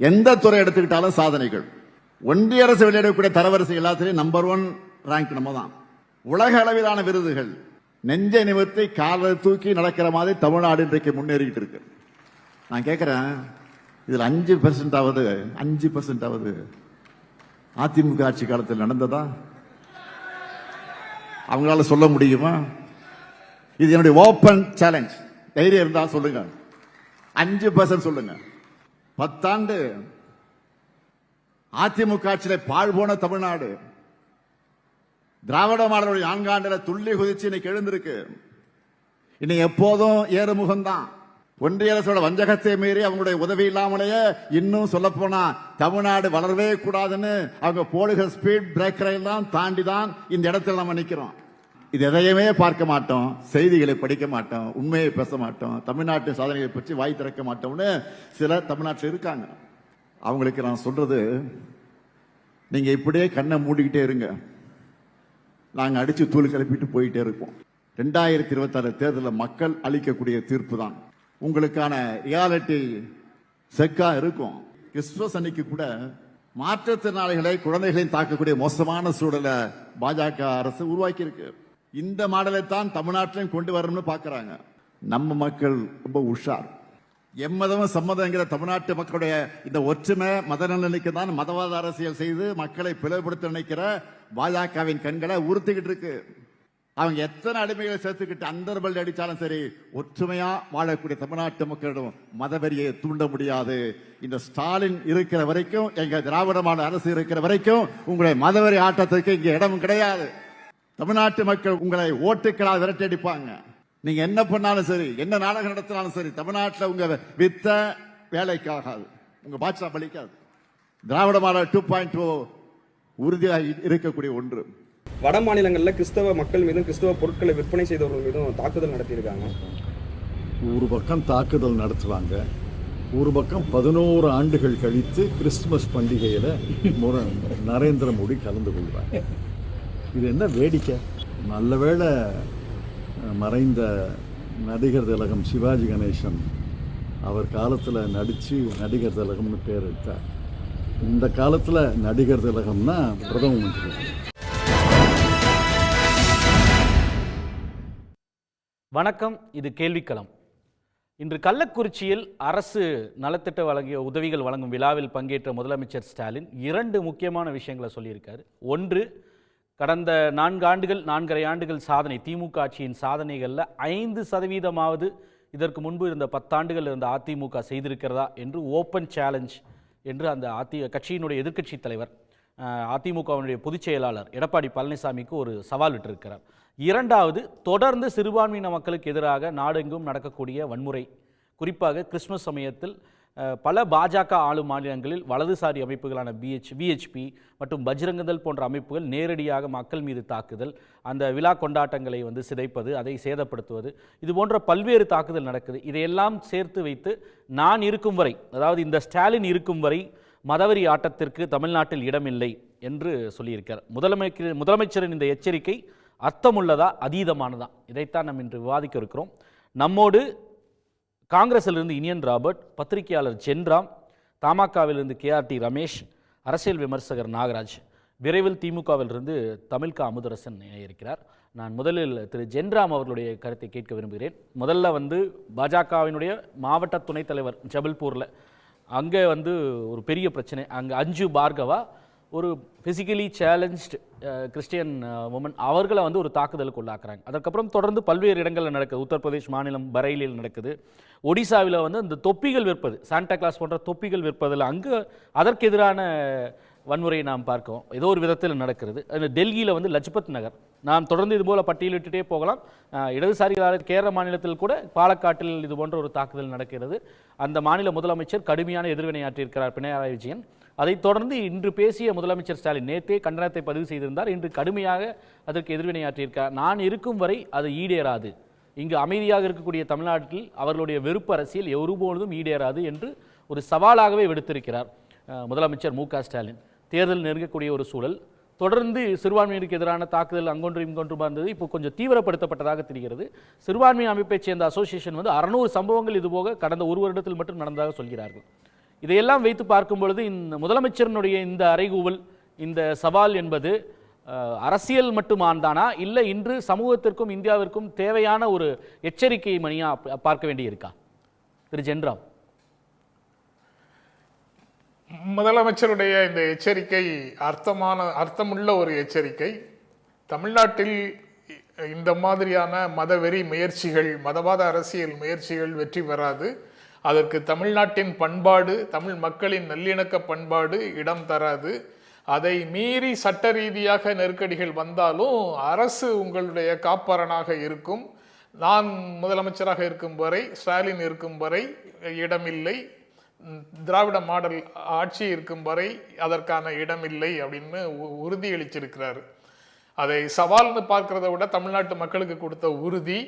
எந்த துறை எடுத்துக்கிட்டாலும் சாதனைகள். ஒன்றிய அரசு வெளியிடக்கூடிய தரவரிசை எல்லாத்திலையும் நம்பர் 1 ரேங்க் நம்ம தான். உலக அளவிலான விருதுகள் நெஞ்சை நிமிர்த்தி காலை தூக்கி நடக்கிற மாதிரி தமிழ்நாடு இன்றைக்கு முன்னேறிக்கிட்டு இருக்கு. நான் கேட்கிறேன், இதுல 5% ஆவது அதிமுக ஆட்சி காலத்தில் நடந்ததா? அவங்களால சொல்ல முடியுமா? இது என்னுடைய ஓபன் சேலஞ்ச். தைரியம் இருந்தா சொல்லுங்க, 5% சொல்லுங்க. 10 ஆண்டு அதிமுக ஆட்சியில பாழ் போன தமிழ்நாடு திராவிட மாடலுடைய 4 ஆண்டுல துள்ளி குதிச்சு இன்னைக்கு எழுந்திருக்கு. இன்னைக்கு எப்போதும் ஏறுமுகம் தான். ஒன்றிய அரசோட வஞ்சகத்தை மீறி அவங்களுடைய உதவி இல்லாமலேயே இன்னும் சொல்ல போனா தமிழ்நாடு வளரவே கூடாதுன்னு அவங்க போடுகிற ஸ்பீட் பிரேக்கரை எல்லாம் தாண்டி தான் இந்த இடத்துல நம்ம நிக்கிறோம். இது எதையுமே பார்க்க மாட்டோம், செய்திகளை படிக்க மாட்டோம், உண்மையை பேச மாட்டோம், தமிழ்நாட்டு சாதனைகளை பற்றி வாய் திறக்க மாட்டோம்னு சிலர் தமிழ்நாட்டில் இருக்காங்க. அவங்களுக்கு நான் சொல்றது, நீங்க இப்படியே கண்ணை மூடிக்கிட்டே இருங்க, நாங்க அடிச்சு தூள் கிளப்பிட்டு போயிட்டே இருக்கோம். 2026 தேர்தலில் மக்கள் அளிக்கக்கூடிய தீர்ப்பு தான் உங்களுக்கான ரியாலிட்டி செக்கா இருக்கும். கிறிஸ்துமஸ் அன்னைக்கு கூட மாற்றுத்திறனாளிகளை குழந்தைகளையும் தாக்கக்கூடிய மோசமான சூழலை பாஜக அரசு உருவாக்கி இருக்கு. இந்த மாடலை தான் தமிழ்நாட்டிலையும் கொண்டு வரணும்னு பாக்குறாங்க. நம்ம மக்கள் ரொம்ப உஷார். எம்மதமும் சம்மதங்கிற தமிழ்நாட்டு மக்களுடைய இந்த ஒற்றுமை மத நலனுக்கு தான் மதவாத அரசியல் செய்து மக்களை பிளவுபடுத்த நினைக்கிற பாஜகவின் கண்களை உறுத்திக்கிட்டு இருக்கு. அவங்க எத்தனை அடிமைகளை சேர்த்துக்கிட்டு அந்தர்பல் அடிச்சாலும் சரி, ஒற்றுமையா வாழக்கூடிய தமிழ்நாட்டு மக்களிடம் மதவெறியை தூண்ட முடியாது. இந்த ஸ்டாலின் இருக்கிற வரைக்கும், எங்க திராவிட மாடல் அரசு இருக்கிற வரைக்கும் உங்களுடைய மதவெறி ஆட்டத்துக்கு இங்க இடம் கிடையாது. தமிழ்நாட்டு மக்கள் உங்களை ஓட்டுக்களால் விரட்டி அடிப்பாங்க. நீங்க என்ன பண்ணாலும் சரி, என்ன நாடகம் நடத்தினாலும் சரி, தமிழ்நாட்டில் உங்க வித்த வேலைக்காகாது, உங்க பாட்சா பலிக்காது. திராவிட மாடல் 2.0 உறுதியாக இருக்கக்கூடிய ஒன்று. வட மாநிலங்களில் கிறிஸ்தவ மக்கள் மீதும் கிறிஸ்தவ பொருட்களை விற்பனை செய்தவர்கள் மீதும் தாக்குதல் நடத்தியிருக்காங்க. ஒரு பக்கம் தாக்குதல் நடத்துவாங்க, ஒரு பக்கம் 11 ஆண்டுகள் கழித்து கிறிஸ்துமஸ் பண்டிகையில் நரேந்திர மோடி கலந்து கொள்வாங்க. இது என்ன வேடிக்கை! நல்லவேளை மறைந்த நடிகர் திலகம் சிவாஜி கணேசன் அவர் காலத்தில் நடித்து நடிகர் திலகம்னு பேர் எடுத்தார். இந்த காலத்தில் நடிகர் திலகம்னா பிரதம மந்திரி. வணக்கம், இது கேள்விக்களம். இன்று கள்ளக்குறிச்சியில் அரசு நலத்திட்ட வழங்கிய உதவிகள் வழங்கும் விழாவில் பங்கேற்ற முதலமைச்சர் ஸ்டாலின் 2 முக்கியமான விஷயங்களை சொல்லியிருக்காரு. ஒன்று, கடந்த 4 ஆண்டுகள் 4.5 ஆண்டுகள் சாதனை, திமுக ஆட்சியின் சாதனைகளில் 5% இதற்கு முன்பு இருந்த 10 ஆண்டுகள் இருந்த அதிமுக செய்திருக்கிறதா என்று ஓப்பன் சேலஞ்ச் என்று அந்த கட்சியினுடைய எதிர்க்கட்சி தலைவர் அதிமுகவினுடைய பொதுச் செயலாளர் எடப்பாடி பழனிசாமிக்கு ஒரு சவால் விட்டிருக்கிறார். 2வது, தொடர்ந்து சிறுபான்மையின மக்களுக்கு எதிராக நாடெங்கும் நடக்கக்கூடிய வன்முறை, குறிப்பாக கிறிஸ்துமஸ் சமயத்தில் பல பாஜக ஆளும் மாநிலங்களில் வலதுசாரி அமைப்புகளான விஹெச்பி மற்றும் பஜ்ரங்கதள் போன்ற அமைப்புகள் நேரடியாக மக்கள் மீது தாக்குதல், அந்த விழா கொண்டாட்டங்களை சிதைப்பது, அதை சேதப்படுத்துவது, இது போன்ற பல்வேறு தாக்குதல் நடக்குது. இதையெல்லாம் சேர்த்து வைத்து நான் இருக்கும் வரை, அதாவது இந்த ஸ்டாலின் இருக்கும் வரை மதவெறி ஆட்டத்திற்கு தமிழ்நாட்டில் இடமில்லை என்று சொல்லியிருக்கார். முதலமைச்சரின் இந்த எச்சரிக்கை அர்த்தமுள்ளதா, அதீதமானதா? இதைத்தான் நம்ம இன்று விவாதிக்க இருக்கிறோம். நம்மோடு காங்கிரஸிலிருந்து இனியன் ராபர்ட், பத்திரிகையாளர் ஜென்ராம், தமாகவிலிருந்து KRT ரமேஷ், அரசியல் விமர்சகர் நாகராஜ், விரைவில் திமுகவிலிருந்து தமிழ்கா அமுதரசன் இருக்கிறார். நான் முதலில் திரு ஜென்ராம் அவர்களுடைய கருத்தை கேட்க விரும்புகிறேன். முதல்ல பாஜகவினுடைய மாவட்ட துணைத் தலைவர் ஜபல்பூரில் அங்கே ஒரு பெரிய பிரச்சனை. அங்கே அஞ்சு பார்கவா ஒரு ஃபிசிக்கலி சேலஞ்ச்டு கிறிஸ்டியன் உமன் அவர்களை ஒரு தாக்குதலுக்கு உள்ளாக்குறாங்க. அதுக்கப்புறம் தொடர்ந்து பல்வேறு இடங்களில் நடக்குது. உத்தரப்பிரதேஷ் மாநிலம் பரைலியில் நடக்குது. ஒடிசாவில் அந்த தொப்பிகள் விற்பது, சாண்டா கிளாஸ் போன்ற தொப்பிகள் விற்பதில் அங்கு அதற்கு எதிரான வன்முறையை நாம் பார்க்கிறோம். ஏதோ ஒரு விதத்தில் நடக்கிறது. டெல்லியில் லஜ்பத் நகர், நாம் தொடர்ந்து இதுபோல் பட்டியலிட்டுட்டே போகலாம். இடதுசாரிகளால் கேரள மாநிலத்தில் கூட பாலக்காட்டில் இது போன்ற ஒரு தாக்குதல் நடக்கிறது. அந்த மாநில முதலமைச்சர் கடுமையான எதிர்வினையாற்றியிருக்கிறார் பினராயி விஜயன். அதைத் தொடர்ந்து இன்று பேசிய முதலமைச்சர் ஸ்டாலின் நேற்றே கண்டனத்தை பதிவு செய்திருந்தார். இன்று கடுமையாக அதற்கு எதிர்வினையாற்றியிருக்கிறார். நான் இருக்கும் வரை அது ஈடேறாது, இங்கு அமைதியாக இருக்கக்கூடிய தமிழ்நாட்டில் அவர்களுடைய வெறுப்பு அரசியல் ஒருபொழுதும் ஈடேறாது என்று ஒரு சவாலாகவே விடுத்திருக்கிறார் முதலமைச்சர் மு க ஸ்டாலின். தேர்தல் நெருங்கக்கூடிய ஒரு சூழல், தொடர்ந்து சிறுபான்மையினருக்கு எதிரான தாக்குதல் அங்கொன்றும் இங்கொன்றும் இருந்தது. இப்போ கொஞ்சம் தீவிரப்படுத்தப்பட்டதாக தெரிகிறது. சிறுபான்மை அமைப்பைச் சேர்ந்த அசோசியேஷன் 600 சம்பவங்கள் இதுபோக கடந்த ஒரு வருடத்தில் மட்டும் நடந்ததாக சொல்கிறார்கள். இதையெல்லாம் வைத்து பார்க்கும் பொழுது இந்த முதலமைச்சரினுடைய இந்த அறைகூவல், இந்த சவால் என்பது அரசியல் மட்டுமான்தானா, இல்லை இன்று சமூகத்திற்கும் இந்தியாவிற்கும் தேவையான ஒரு எச்சரிக்கை மணியா பார்க்க வேண்டி இருக்கா? திரு ஜென்ராம். முதலமைச்சருடைய இந்த எச்சரிக்கை அர்த்தமுள்ள ஒரு எச்சரிக்கை. தமிழ்நாட்டில் இந்த மாதிரியான மதவெறி முயற்சிகள், மதவாத அரசியல் முயற்சிகள் வெற்றி பெறாது. அதற்கு தமிழ்நாட்டின் பண்பாடு, தமிழ் மக்களின் நல்லிணக்க பண்பாடு இடம் தராது. அதை மீறி சட்ட ரீதியாக நெருக்கடிகள் வந்தாலும் அரசு உங்களுடைய காப்பாளனாக இருக்கும். நான் முதலமைச்சராக இருக்கும் வரை, ஸ்டாலின் இருக்கும் வரை இடமில்லை, திராவிட மாடல் ஆட்சி இருக்கும் வரை அதற்கான இடமில்லை அப்படின்னு உறுதியளிச்சிருக்கிறார். அதை சவால்னு பார்க்கிறத விட தமிழ்நாட்டு மக்களுக்கு கொடுத்த உறுதி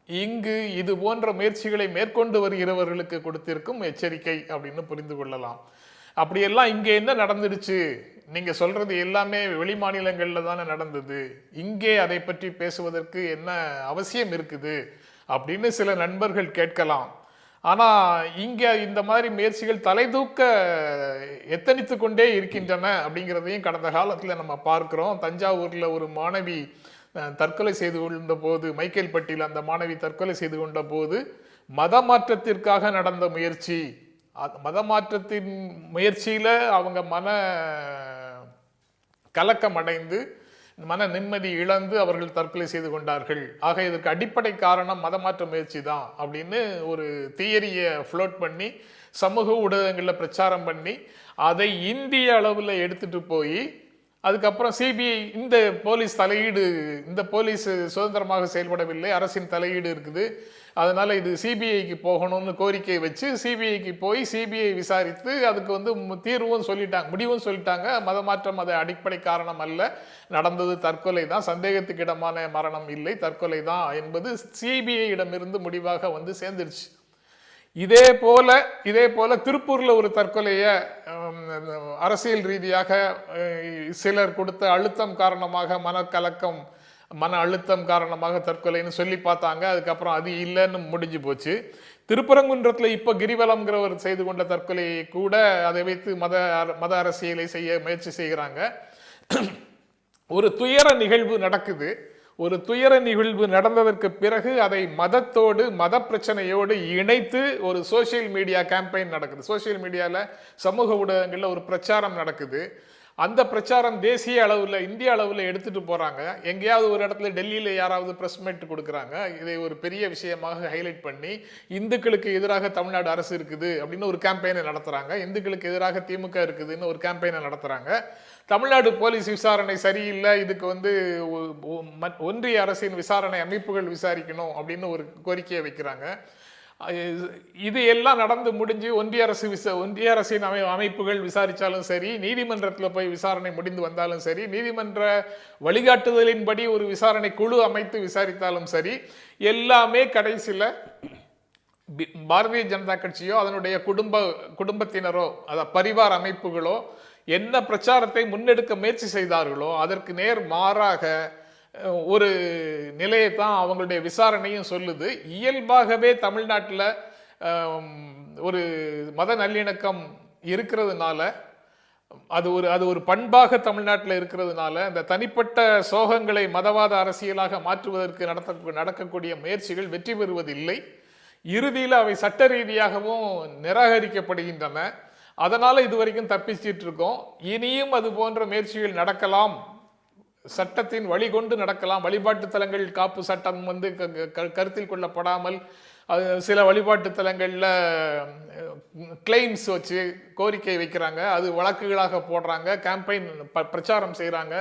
இங்கு இது போன்ற முயற்சிகளை மேற்கொண்டு வருகிறவர்களுக்கு கொடுத்திருக்கும் எச்சரிக்கை அப்படின்னு புரிந்து கொள்ளலாம். அப்படியெல்லாம் இங்கே என்ன நடந்துடுச்சு? நீங்க சொல்றது எல்லாமே வெளி மாநிலங்கள்ல தானே நடந்தது, இங்கே அதை பற்றி பேசுவதற்கு என்ன அவசியம் இருக்குது அப்படின்னு சில நண்பர்கள் கேட்கலாம். ஆனா இங்க இந்த மாதிரி முயற்சிகள் தலைதூக்க எத்தனித்து கொண்டே இருக்கின்றன அப்படிங்கிறதையும் கடந்த காலத்துல நம்ம பார்க்கிறோம். தஞ்சாவூர்ல ஒரு மாணவி தற்கொலை செய்து கொண்ட போது, மைக்கேல்பட்டியில் அந்த மாணவி தற்கொலை செய்து கொண்ட போது மத மாற்றத்திற்காக நடந்த முயற்சி, மத மாற்றத்தின் முயற்சியில அவங்க மன கலக்கம் அடைந்து மன நிம்மதி இழந்து அவர்கள் தற்கொலை செய்து கொண்டார்கள். ஆக இதற்கு அடிப்படை காரணம் மதமாற்ற முயற்சி தான் அப்படின்னு ஒரு தியரியை ஃப்ளோட் பண்ணி சமூக ஊடகங்களில் பிரச்சாரம் பண்ணி அதை இந்திய அளவில் எடுத்துட்டு போய் அதுக்கப்புறம் சிபிஐ, இந்த போலீஸ் தலையீடு, இந்த போலீஸ் சுதந்திரமாக செயல்படவில்லை, அரசின் தலையீடு இருக்குது, அதனால இது சிபிஐக்கு போகணும்னு கோரிக்கை வச்சு சிபிஐக்கு போய் சிபிஐ விசாரித்து அதுக்கு தீர்வும் சொல்லிட்டாங்க, முடிவும் சொல்லிட்டாங்க. மதமாற்றம் அது அடிப்படை காரணம் அல்ல, நடந்தது தற்கொலை தான், சந்தேகத்துக்கு இடமான மரணம் இல்லை, தற்கொலை தான் என்பது சிபிஐ இடமிருந்து முடிவாக சேர்ந்துருச்சு. இதே போல திருப்பூர்ல ஒரு தற்கொலையை அரசியல் ரீதியாக சிலர் கொடுத்த அழுத்தம் காரணமாக, மனக்கலக்கம், மன அழுத்தம் காரணமாக தற்கொலைன்னு சொல்லி பார்த்தாங்க. அதுக்கப்புறம் அது இல்லைன்னு முடிஞ்சு போச்சு. திருப்பரங்குன்றத்தில் இப்போ கிரிவலம்ங்கிறவர் செய்து கொண்ட தற்கொலையை கூட அதை வைத்து மத அரசியலை செய்ய முயற்சி செய்கிறாங்க. ஒரு துயர நிகழ்வு நடக்குது. ஒரு துயர நிகழ்வு நடந்ததற்கு பிறகு அதை மதத்தோடு, மத பிரச்சனையோடு இணைத்து ஒரு சோசியல் மீடியா கேம்பெயின் நடக்குது. சோசியல் மீடியாவில், சமூக ஊடகங்களில் ஒரு பிரச்சாரம் நடக்குது. அந்த பிரச்சாரம் தேசிய அளவில், இந்திய அளவில் எடுத்துட்டு போறாங்க. எங்கேயாவது ஒரு இடத்துல டெல்லியில் யாராவது பிரஸ் மீட் கொடுக்குறாங்க, இதை ஒரு பெரிய விஷயமாக ஹைலைட் பண்ணி இந்துக்களுக்கு எதிராக தமிழ்நாடு அரசு இருக்குது அப்படின்னு ஒரு கேம்பெயினை நடத்துறாங்க. இந்துக்களுக்கு எதிராக திமுக இருக்குதுன்னு ஒரு கேம்பெயினை நடத்துறாங்க. தமிழ்நாடு போலீஸ் விசாரணை சரியில்லை, இதுக்கு ஒன்றிய அரசின் விசாரணை அமைப்புகள் விசாரிக்கணும் அப்படின்னு ஒரு கோரிக்கையை வைக்கிறாங்க. இது எல்லாம் நடந்து முடிஞ்சு ஒன்றிய அரசின் அமைப்புகள் விசாரிச்சாலும் சரி, நீதிமன்றத்தில் போய் விசாரணை முடிந்து வந்தாலும் சரி, நீதிமன்ற வழிகாட்டுதலின்படி ஒரு விசாரணை குழு அமைத்து விசாரித்தாலும் சரி, எல்லாமே கடைசியில் பாரதிய ஜனதா கட்சியோ அதனுடைய குடும்பத்தினரோ பரிவார் அமைப்புகளோ என்ன பிரச்சாரத்தை முன்னெடுக்க முயற்சி செய்தார்களோ அதற்கு நேர் மாறாக ஒரு நிலையை தான் அவங்களுடைய விசாரணையும் சொல்லுது. இயல்பாகவே தமிழ்நாட்டில் ஒரு மத நல்லிணக்கம் இருக்கிறதுனால, அது ஒரு பண்பாக தமிழ்நாட்டில் இருக்கிறதுனால, அந்த தனிப்பட்ட சோகங்களை மதவாத அரசியலாக மாற்றுவதற்கு நடக்கக்கூடிய முயற்சிகள் வெற்றி பெறுவதில்லை. இறுதியில் அவை சட்ட ரீதியாகவும் நிராகரிக்கப்படுகின்றன. அதனால இதுவரைக்கும் தப்பிச்சிட்டு இருக்கோம். இனியும் அது போன்ற முயற்சிகள் நடக்கலாம், சட்டத்தின் வழி கொண்டு நடக்கலாம். வழிபாட்டு தலங்கள் காப்பு சட்டம் கருத்தில் கொள்ளப்படாமல் சில வழிபாட்டு தலங்களில் கிளைம்ஸ் வச்சு கோரிக்கை வைக்கிறாங்க, அது வழக்குகளாக போடுறாங்க, கேம்பெயின் பிரச்சாரம் செய்கிறாங்க,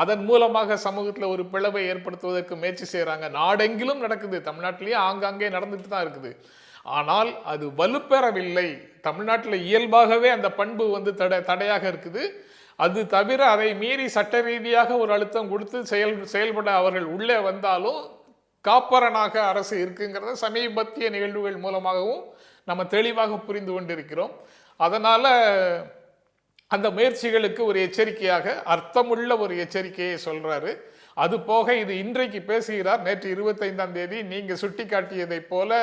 அதன் மூலமாக சமூகத்தில் ஒரு பிளவை ஏற்படுத்துவதற்கு முயற்சி செய்கிறாங்க. நாடெங்கிலும் நடக்குது, தமிழ்நாட்டிலேயே ஆங்காங்கே நடந்துட்டு தான் இருக்குது. ஆனால் அது வலுப்பெறவில்லை. தமிழ்நாட்டில் இயல்பாகவே அந்த பண்பு தடையாக இருக்குது. அது தவிர அதை மீறி சட்ட ரீதியாக ஒரு அழுத்தம் கொடுத்து செயல்பட அவர்கள் உள்ளே வந்தாலும் காப்பரனாக அரசு இருக்குங்கிறத சமீபத்திய நிகழ்வுகள் மூலமாகவும் நம்ம தெளிவாக புரிந்து கொண்டிருக்கிறோம். அதனால அந்த முயற்சிகளுக்கு ஒரு எச்சரிக்கையாக, அர்த்தமுள்ள ஒரு எச்சரிக்கையை சொல்றாரு. அது போக இது இன்றைக்கு பேசுகிறார், நேற்று 25ஆம் தேதி நீங்க சுட்டி காட்டியதை போல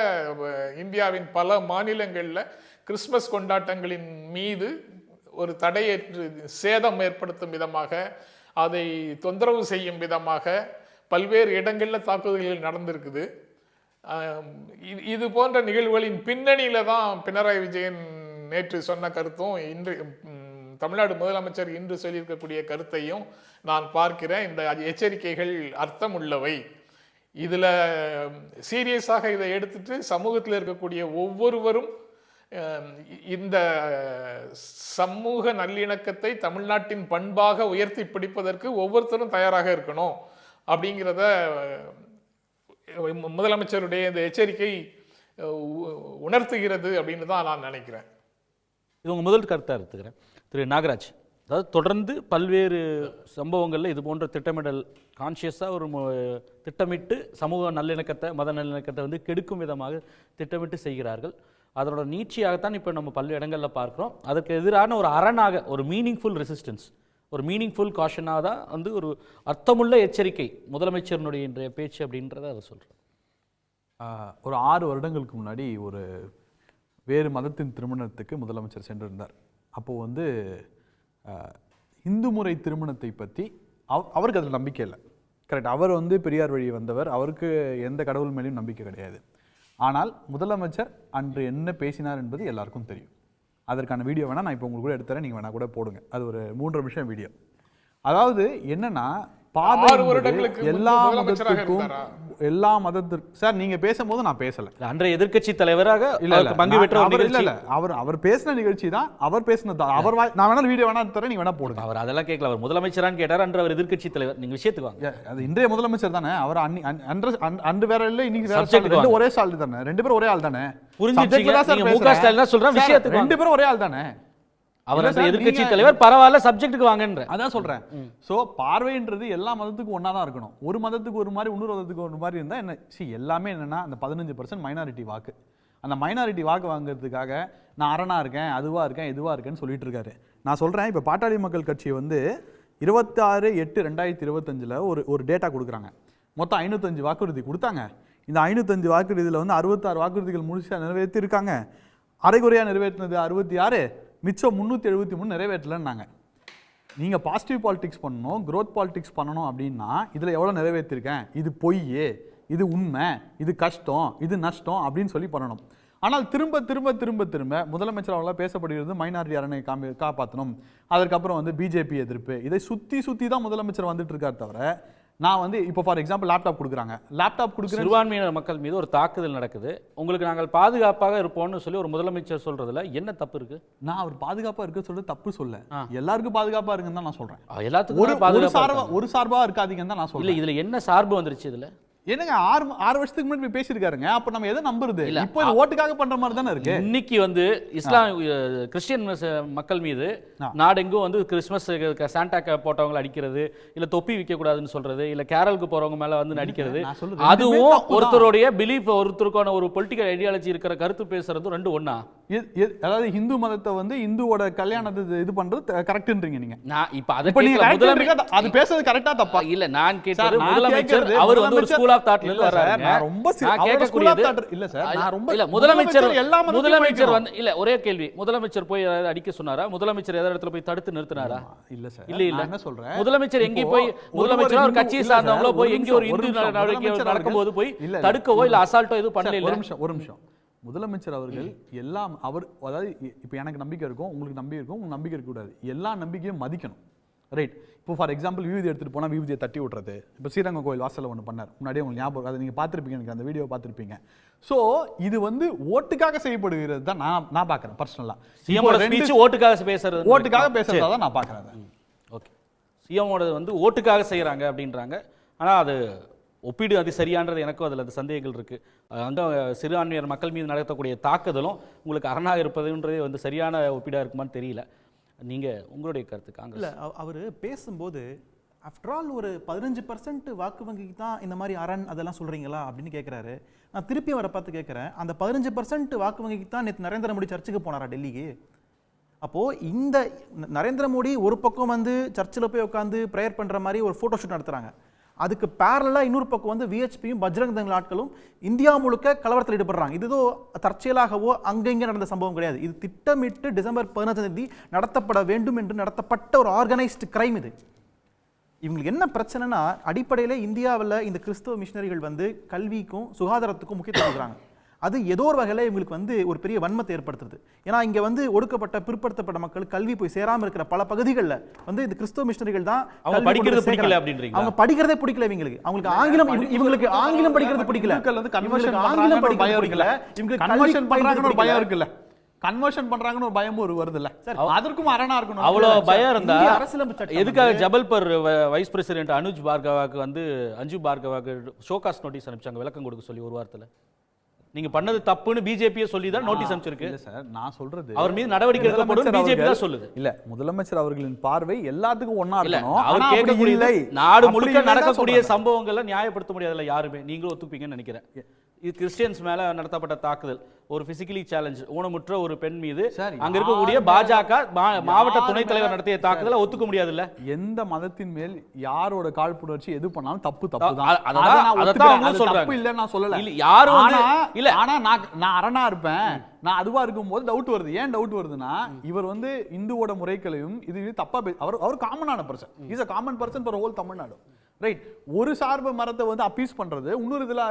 இந்தியாவின் பல மாநிலங்களில் கிறிஸ்துமஸ் கொண்டாட்டங்களின் மீது ஒரு தடையேற்று சேதம் ஏற்படுத்தும் விதமாக, அதை தொந்தரவு செய்யும் விதமாக பல்வேறு இடங்களில் தாக்குதல்கள் நடந்திருக்குது. இது போன்ற நிகழ்வுகளின் பின்னணியில தான் பினராயி விஜயன் நேற்று சொன்ன கருத்தும் இன்று தமிழ்நாடு முதலமைச்சர் இன்று சொல்லியிருக்கக்கூடிய கருத்தையும் நான் பார்க்கிறேன். இந்த எச்சரிக்கைகள் அர்த்தம் உள்ளவை. இதுல சீரியஸாக இதை எடுத்துட்டு சமூகத்தில் இருக்கக்கூடிய ஒவ்வொருவரும் இந்த சமூக நல்லிணக்கத்தை தமிழ்நாட்டின் பண்பாக உயர்த்தி பிடிப்பதற்கு ஒவ்வொருத்தரும் தயாராக இருக்கணும் அப்படிங்கிறத முதலமைச்சருடைய இந்த எச்சரிக்கை உணர்த்துகிறது அப்படின்னு தான் நான் நினைக்கிறேன். இது உங்கள் முதல் கருத்தாக எடுத்துக்கிறேன். திரு நாகராஜ், அதாவது தொடர்ந்து பல்வேறு சம்பவங்களில் இது போன்ற திட்டமிடல் கான்ஷியஸாக ஒரு திட்டமிட்டு சமூக நல்லிணக்கத்தை மத நல்லிணக்கத்தை வந்து கெடுக்கும் விதமாக திட்டமிட்டு செய்கிறார்கள். அதனோட நீட்சியாகத்தான் இப்போ நம்ம பல்வேறு இடங்களில் பார்க்குறோம். அதற்கு எதிரான ஒரு அரணாக ஒரு மீனிங்ஃபுல் ரெசிஸ்டன்ஸ், ஒரு மீனிங்ஃபுல் காஷனாக தான் வந்து ஒரு அர்த்தமுள்ள எச்சரிக்கை முதலமைச்சரினுடைய இன்றைய பேச்சு அப்படின்றத அதை சொல்கிறேன். ஒரு 6 வருடங்களுக்கு முன்னாடி ஒரு வேறு மதத்தின் திருமணத்துக்கு முதலமைச்சர் சென்றிருந்தார். அப்போது வந்து இந்து முறை திருமணத்தை பற்றி அவருக்கு அதில் நம்பிக்கை இல்லை. கரெக்ட், அவர் வந்து பெரியார் வழி வந்தவர், அவருக்கு எந்த கடவுள் மேலேயும் நம்பிக்கை கிடையாது. ஆனால் முதலமைச்சர் அன்று என்ன பேசினார் என்பது எல்லாருக்கும் தெரியும். அதற்கான வீடியோ வேணால் நான் இப்போ உங்களுக்கு கூட எடுத்துறேன், நீங்கள் வேணால் கூட போடுங்க. அது ஒரு 3 நிமிஷம் வீடியோ. அதாவது என்னன்னா, எல்லா மதத்திற்கும் சார் நீங்க பேசும்போது நான் பேசல, அன்றைய எதிர்க்கட்சி தலைவராக பங்கு பெற்ற அவர் பேசின நிகழ்ச்சி தான், அவர் பேசினது. அவர் நான் வேணா வீடியோ வேணா தரேன், நீங்க வேணா போடுங்க. அவர் அதெல்லாம் கேட்கல, அவர் முதலமைச்சரான்னு கேட்டார். அன்று அவர் எதிர்க்கட்சி தலைவர். நீங்க விஷயத்துக்கு வாங்க. அது இன்றைய முதலமைச்சர் தானே. அவர் அன்று வேற இல்ல, இன்னைக்கு வேற, ஒரே சால் தானே, 2 பேரும் ஒரே ஆள் தானே. புரிஞ்சுச்சீங்க? முக ஸ்டாலின் சொல்றேன், விஷயத்துக்கு 2 பேரும் ஒரே ஆள் தானே. அவர் எதிர்க்கட்சி தலைவர், பரவாயில்ல, சப்ஜெக்ட்டுக்கு வாங்கன்ற அதான் சொல்றேன். சோ பார்வைன்றது எல்லா மதத்துக்கும் ஒன்னா தான் இருக்கணும். ஒரு மதத்துக்கு ஒரு மாதிரி, இன்னொரு மதத்துக்கு ஒரு மாதிரி இருந்தா என்ன எல்லாமே என்னன்னா, அந்த 15% மைனாரிட்டி வாக்கு, அந்த மைனாரிட்டி வாக்கு வாங்குறதுக்காக நான் அரணா இருக்கேன், அதுவா இருக்கேன், இதுவா இருக்கேன்னு சொல்லிட்டு இருக்காரு. நான் சொல்றேன், இப்ப பாட்டாளி மக்கள் கட்சி வந்து 26/8/2025 ஒரு டேட்டா கொடுக்குறாங்க. மொத்தம் 505 வாக்குறுதி கொடுத்தாங்க. இந்த 505 வாக்குறுதியில் வந்து 66 வாக்குறுதிகள் முழுசா நிறைவேற்றி இருக்காங்க. அரைகுறையா நிறைவேற்றினது 66, மிச்சம் 373 நிறைவேற்றலன்னாங்க. நீங்கள் பாசிட்டிவ் பாலிடிக்ஸ் பண்ணணும், க்ரோத் பாலிடிக்ஸ் பண்ணணும் அப்படின்னா இதில் எவ்வளோ நிறைவேற்றிருக்கேன், இது பொய், இது உண்மை, இது கஷ்டம், இது நஷ்டம் அப்படின்னு சொல்லி பண்ணணும். ஆனால் திரும்ப திரும்ப திரும்ப திரும்ப முதலமைச்சர் அவங்களாம் பேசப்படுகிறது மைனாரிட்டி அரணை காப்பாற்றணும், அதற்கப்புறம் வந்து பிஜேபி எதிர்ப்பு, இதை சுற்றி சுற்றி தான் முதலமைச்சர் வந்துட்டு இருக்கார். தவிர நான் வந்து இப்போ ஃபார் எக்ஸாம்பிள் லேப்டாப் கொடுக்குறாங்க, லேப்டாப் கொடுக்குற சிறுபான்மையினர் மக்கள் மீது ஒரு தாக்குதல் நடக்குது, உங்களுக்கு நாங்கள் பாதுகாப்பாக இருப்போம்னு சொல்லி ஒரு முதலமைச்சர் சொல்றதுல என்ன தப்பு இருக்கு? நான் அவர் பாதுகாப்பா இருக்க சொல்றது தப்பு சொல்ல, எல்லாருக்கும் பாதுகாப்பா இருக்குன்னு தான் நான் சொல்றேன். எல்லாத்துக்கும் ஒரு சார்பா இருக்காதீங்கன்னு தான் நான் சொல்றேன். இல்ல, இதுல என்ன சார்பு வந்துருச்சு? இதுல என்னங்க 6 வருஷத்துக்கு முன்னாடி பேசியிருக்காருங்க. அப்ப நம்ம எதை நம்புறது? இப்போ இது ஓட்டுக்காக பண்ற மாதிரி தானே இருக்கு. இன்னைக்கு வந்து இஸ்லாம் கிறிஸ்டியன் மக்கள் மீது நாடெங்கும் வந்து கிறிஸ்துமஸ் சாண்டா போட்டவங்களை அடிக்கிறது, இல்ல தொப்பி விற்க கூடாதுன்னு சொல்றது, இல்ல கேரளுக்கு போறவங்க மேல வந்து நடிக்கிறது, அதுவும் ஒருத்தருடைய பிலீஃப், ஒருத்தருக்கான ஒரு பொலிட்டிக்கல் ஐடியாலஜி இருக்கிற கருத்து பேசுறதும் 2 ஒண்ணா? அதாவது இந்து மதத்தை வந்து இந்துவோட கல்யாணத்தை இது பண்றது கரெக்ட்ன்றீங்க நீங்க. நான் இப்ப அது பேசுறது கரெக்டா தப்பா? இல்ல, நான் கேட்டது முதலமைச்சர் அவர் வந்து ஒரு ஸ்கூல் ஆஃப் தாட்ல இருந்து வர்றாரு. நான் ரொம்ப கேட்கக்கூடியது இல்ல சார், நான் ரொம்ப இல்ல முதலமைச்சர் வந்து இல்ல ஒரே கேள்வி, முதலமைச்சர் போய் அடிக்க சொன்னாரா? முதலமைச்சர் ஏதாவது இடத்துல போய் தடுத்து நிறுத்தினாரா? இல்ல சார், இல்ல இல்ல என்ன சொல்றேன், முதலமைச்சர் எங்க போய் முதலமைச்சர் ஒரு கட்சியை சார்ந்தவங்களோ போய் எங்க ஒரு இந்து நடக்கும்போது போய் தடுக்கவோ இல்ல அசால்ட்டோ எதுவும் பண்ணல. ஒரு நிமிஷம் முதலமைச்சர் அவர்கள் எல்லாம் அதாவது இப்போ எனக்கு நம்பிக்கை இருக்கும், உங்களுக்கு நம்பிக்கை இருக்கும், உங்களுக்கு நம்பிக்கை இருக்கக்கூடாது, எல்லா நம்பிக்கையும் மதிக்கணும். ரைட். இப்போ ஃபார் எக்ஸாம்பிள் விபூதி எடுத்துட்டு போனால் விபூதியை தட்டி விட்றது. இப்போ ஸ்ரீரங்கம் கோயில் வாசலில் ஒன்று பண்ணார், முன்னாடியே உங்களுக்கு ஞாபகம், அதை நீங்கள் பார்த்துருப்பீங்க, எனக்கு அந்த வீடியோ பார்த்துருப்பீங்க. ஸோ இது வந்து ஓட்டுக்காக செய்யப்படுகிறது தான் நான் பார்க்குறேன் பர்சனலாக. ஓட்டுக்காக பேசுறதா தான் நான் பார்க்குறேன். ஓகே, சிஎம்மோட வந்து ஓட்டுக்காக செய்கிறாங்க அப்படின்றாங்க. ஆனால் அது ஒப்பீடு அது சரியானது, எனக்கும் அதில் அது சந்தேகங்கள் இருக்குது. அங்கே சிறுபான்மையினர் மக்கள் மீது நடத்தக்கூடிய தாக்குதலும் உங்களுக்கு அரணாக இருப்பதுன்றதே வந்து சரியான ஒப்பீடாக இருக்குமான்னு தெரியல. நீங்கள் உங்களுடைய கருத்துக்காங்க. இல்லை, அவர் பேசும்போது ஆஃப்டர் ஆல் ஒரு 15% வாக்கு வங்கிக்கு தான் இந்த மாதிரி அரண் அதெல்லாம் சொல்கிறீங்களா அப்படின்னு கேட்குறாரு. நான் திருப்பி அவரை பார்த்து கேட்குறேன், அந்த 15% வாக்கு வங்கிக்கு தான் நேற்று நரேந்திர மோடி சர்ச்சுக்கு போனாரா டெல்லிக்கு? அப்போது இந்த நரேந்திர மோடி ஒரு பக்கம் வந்து சர்ச்சில் போய் உட்காந்து ப்ரேயர் பண்ணுற மாதிரி ஒரு ஃபோட்டோ ஷூட் நடத்துகிறாங்க, அதுக்கு பேரலா இன்னொரு பக்கம் வந்து விஹெச்பியும் பஜ்ரங் தள் ஆட்களும் இந்தியா முழுக்க கலவரத்தில் ஈடுபடுறாங்க. இது தற்செயலாகவோ அங்கங்கே நடந்த சம்பவம் கிடையாது. இது திட்டமிட்டு டிசம்பர் 15 நடத்தப்பட வேண்டும் என்று நடத்தப்பட்ட ஒரு ஆர்கனைஸ்டு கிரைம் இது. இவங்களுக்கு என்ன பிரச்சனைனா, அடிப்படையில் இந்தியாவில் இந்த கிறிஸ்தவ மிஷனரிகள் வந்து கல்விக்கும் சுகாதாரத்துக்கும் முக்கியத்துவம் கொடுக்குறாங்க. அது ஏதோ ஒரு வகையில் இவங்களுக்கு வந்து ஒரு பெரிய வன்மத்தை ஏற்படுத்துது. ஏன்னா இங்கே வந்து ஒடுக்கப்பட்ட பிற்படுத்தப்பட்ட மக்கள் கல்வி போய் சேராமல் இருக்கிற பல பகுதிகளில் வந்து இந்த கிறிஸ்தவ மிஷனரிகள் தான் அவங்க படிக்கிறது பிடிக்கல அப்படின்றீங்க. அவங்க படிக்கிறதே பிடிக்கல இவங்களுக்கு. அவங்களுக்கு ஆங்கிலம் இவங்களுக்கு ஆங்கிலம் படிக்கிறது பிடிக்கல. வந்து கன்வர்ஷன் ஆங்கிலம் பண்றாங்கன்னு படிக்கிறது பிடிக்கல. இவங்களுக்கு கன்வர்ஷன் பண்றாங்கன்னு ஒரு பயம் இருக்குல்ல, கன்வர்ஷன் பண்றாங்கன்னு ஒரு பயமும் வருது இல்ல சார். அதற்கும் அரணா இருக்கணும். அவ்வளவு பயம் இருந்தா அரசியலமைப்பு சட்டம் எதுக்காக ஜபல்பர் வைஸ் பிரசிடென்ட் அனுஜ் பார்கவாக்கு வந்து அஞ்சு பார்கவாக்கு ஷோகாஸ் நோட்டீஸ் அனுப்பிச்சாங்க விளக்கம் கொடுக்க சொல்லி ஒரு வாரத்துல? நீங்க பண்ணது தப்புன்னு பிஜேபியே சொல்லி தான் நோட்டீஸ் அனுப்பிச்சிருக்கு. இல்ல சார், நான் சொல்றது அவர் மீது நடவடிக்கை எடுக்கப்படும் பிஜேபி தான் சொல்லுது. இல்ல, முதலமைச்சர் அவர்களின் பார்வை எல்லாத்துக்கும் ஒண்ணா இல்ல, இருக்கணும். அவர் ஆனா அப்படி கேட்கக்கூடிய இல்லை. நாடு முழுக்க அப்படி நடக்கக்கூடிய இல்லைன்னு சம்பவங்களை நியாயப்படுத்த முடியாதுல்ல யாருமே. நீங்களும் ஒத்துப்பீங்கன்னு நினைக்கிறேன். இது கிறிஸ்டியன்ஸ் மேல நடத்தப்பட்ட தாக்குதல், ஒரு பிசிக்கலி சேலஞ்ச், ஊனமுற்ற ஒரு பெண் மீது அங்க இருக்கக்கூடிய பாஜக மாவட்ட துணைத் தலைவர் நடத்திய தாக்குதலை ஒத்துக்க முடியாது இல்ல. எந்த மதத்தின் மேல் யாரோட காழ்ப்புணர்ச்சி எது பண்ணாலும் தப்பு தான். தப்பு இல்ல நான் சொல்லல. யாரும் இல்ல, ஆனா நான் அரணா இருப்பேன். நான் அதுவா இருக்கும்போது டவுட் வருது. ஏன் டவுட் வருதுன்னா, இவர் வந்து இந்துவோட முறைகளையும் இது தப்பா அவர் காமனான person. Is a common person for whole Tamil Nadu. Right. ஒரு சார்பு மரத்தை வந்து அப்பீஸ் பண்றது, இன்னொரு இதுல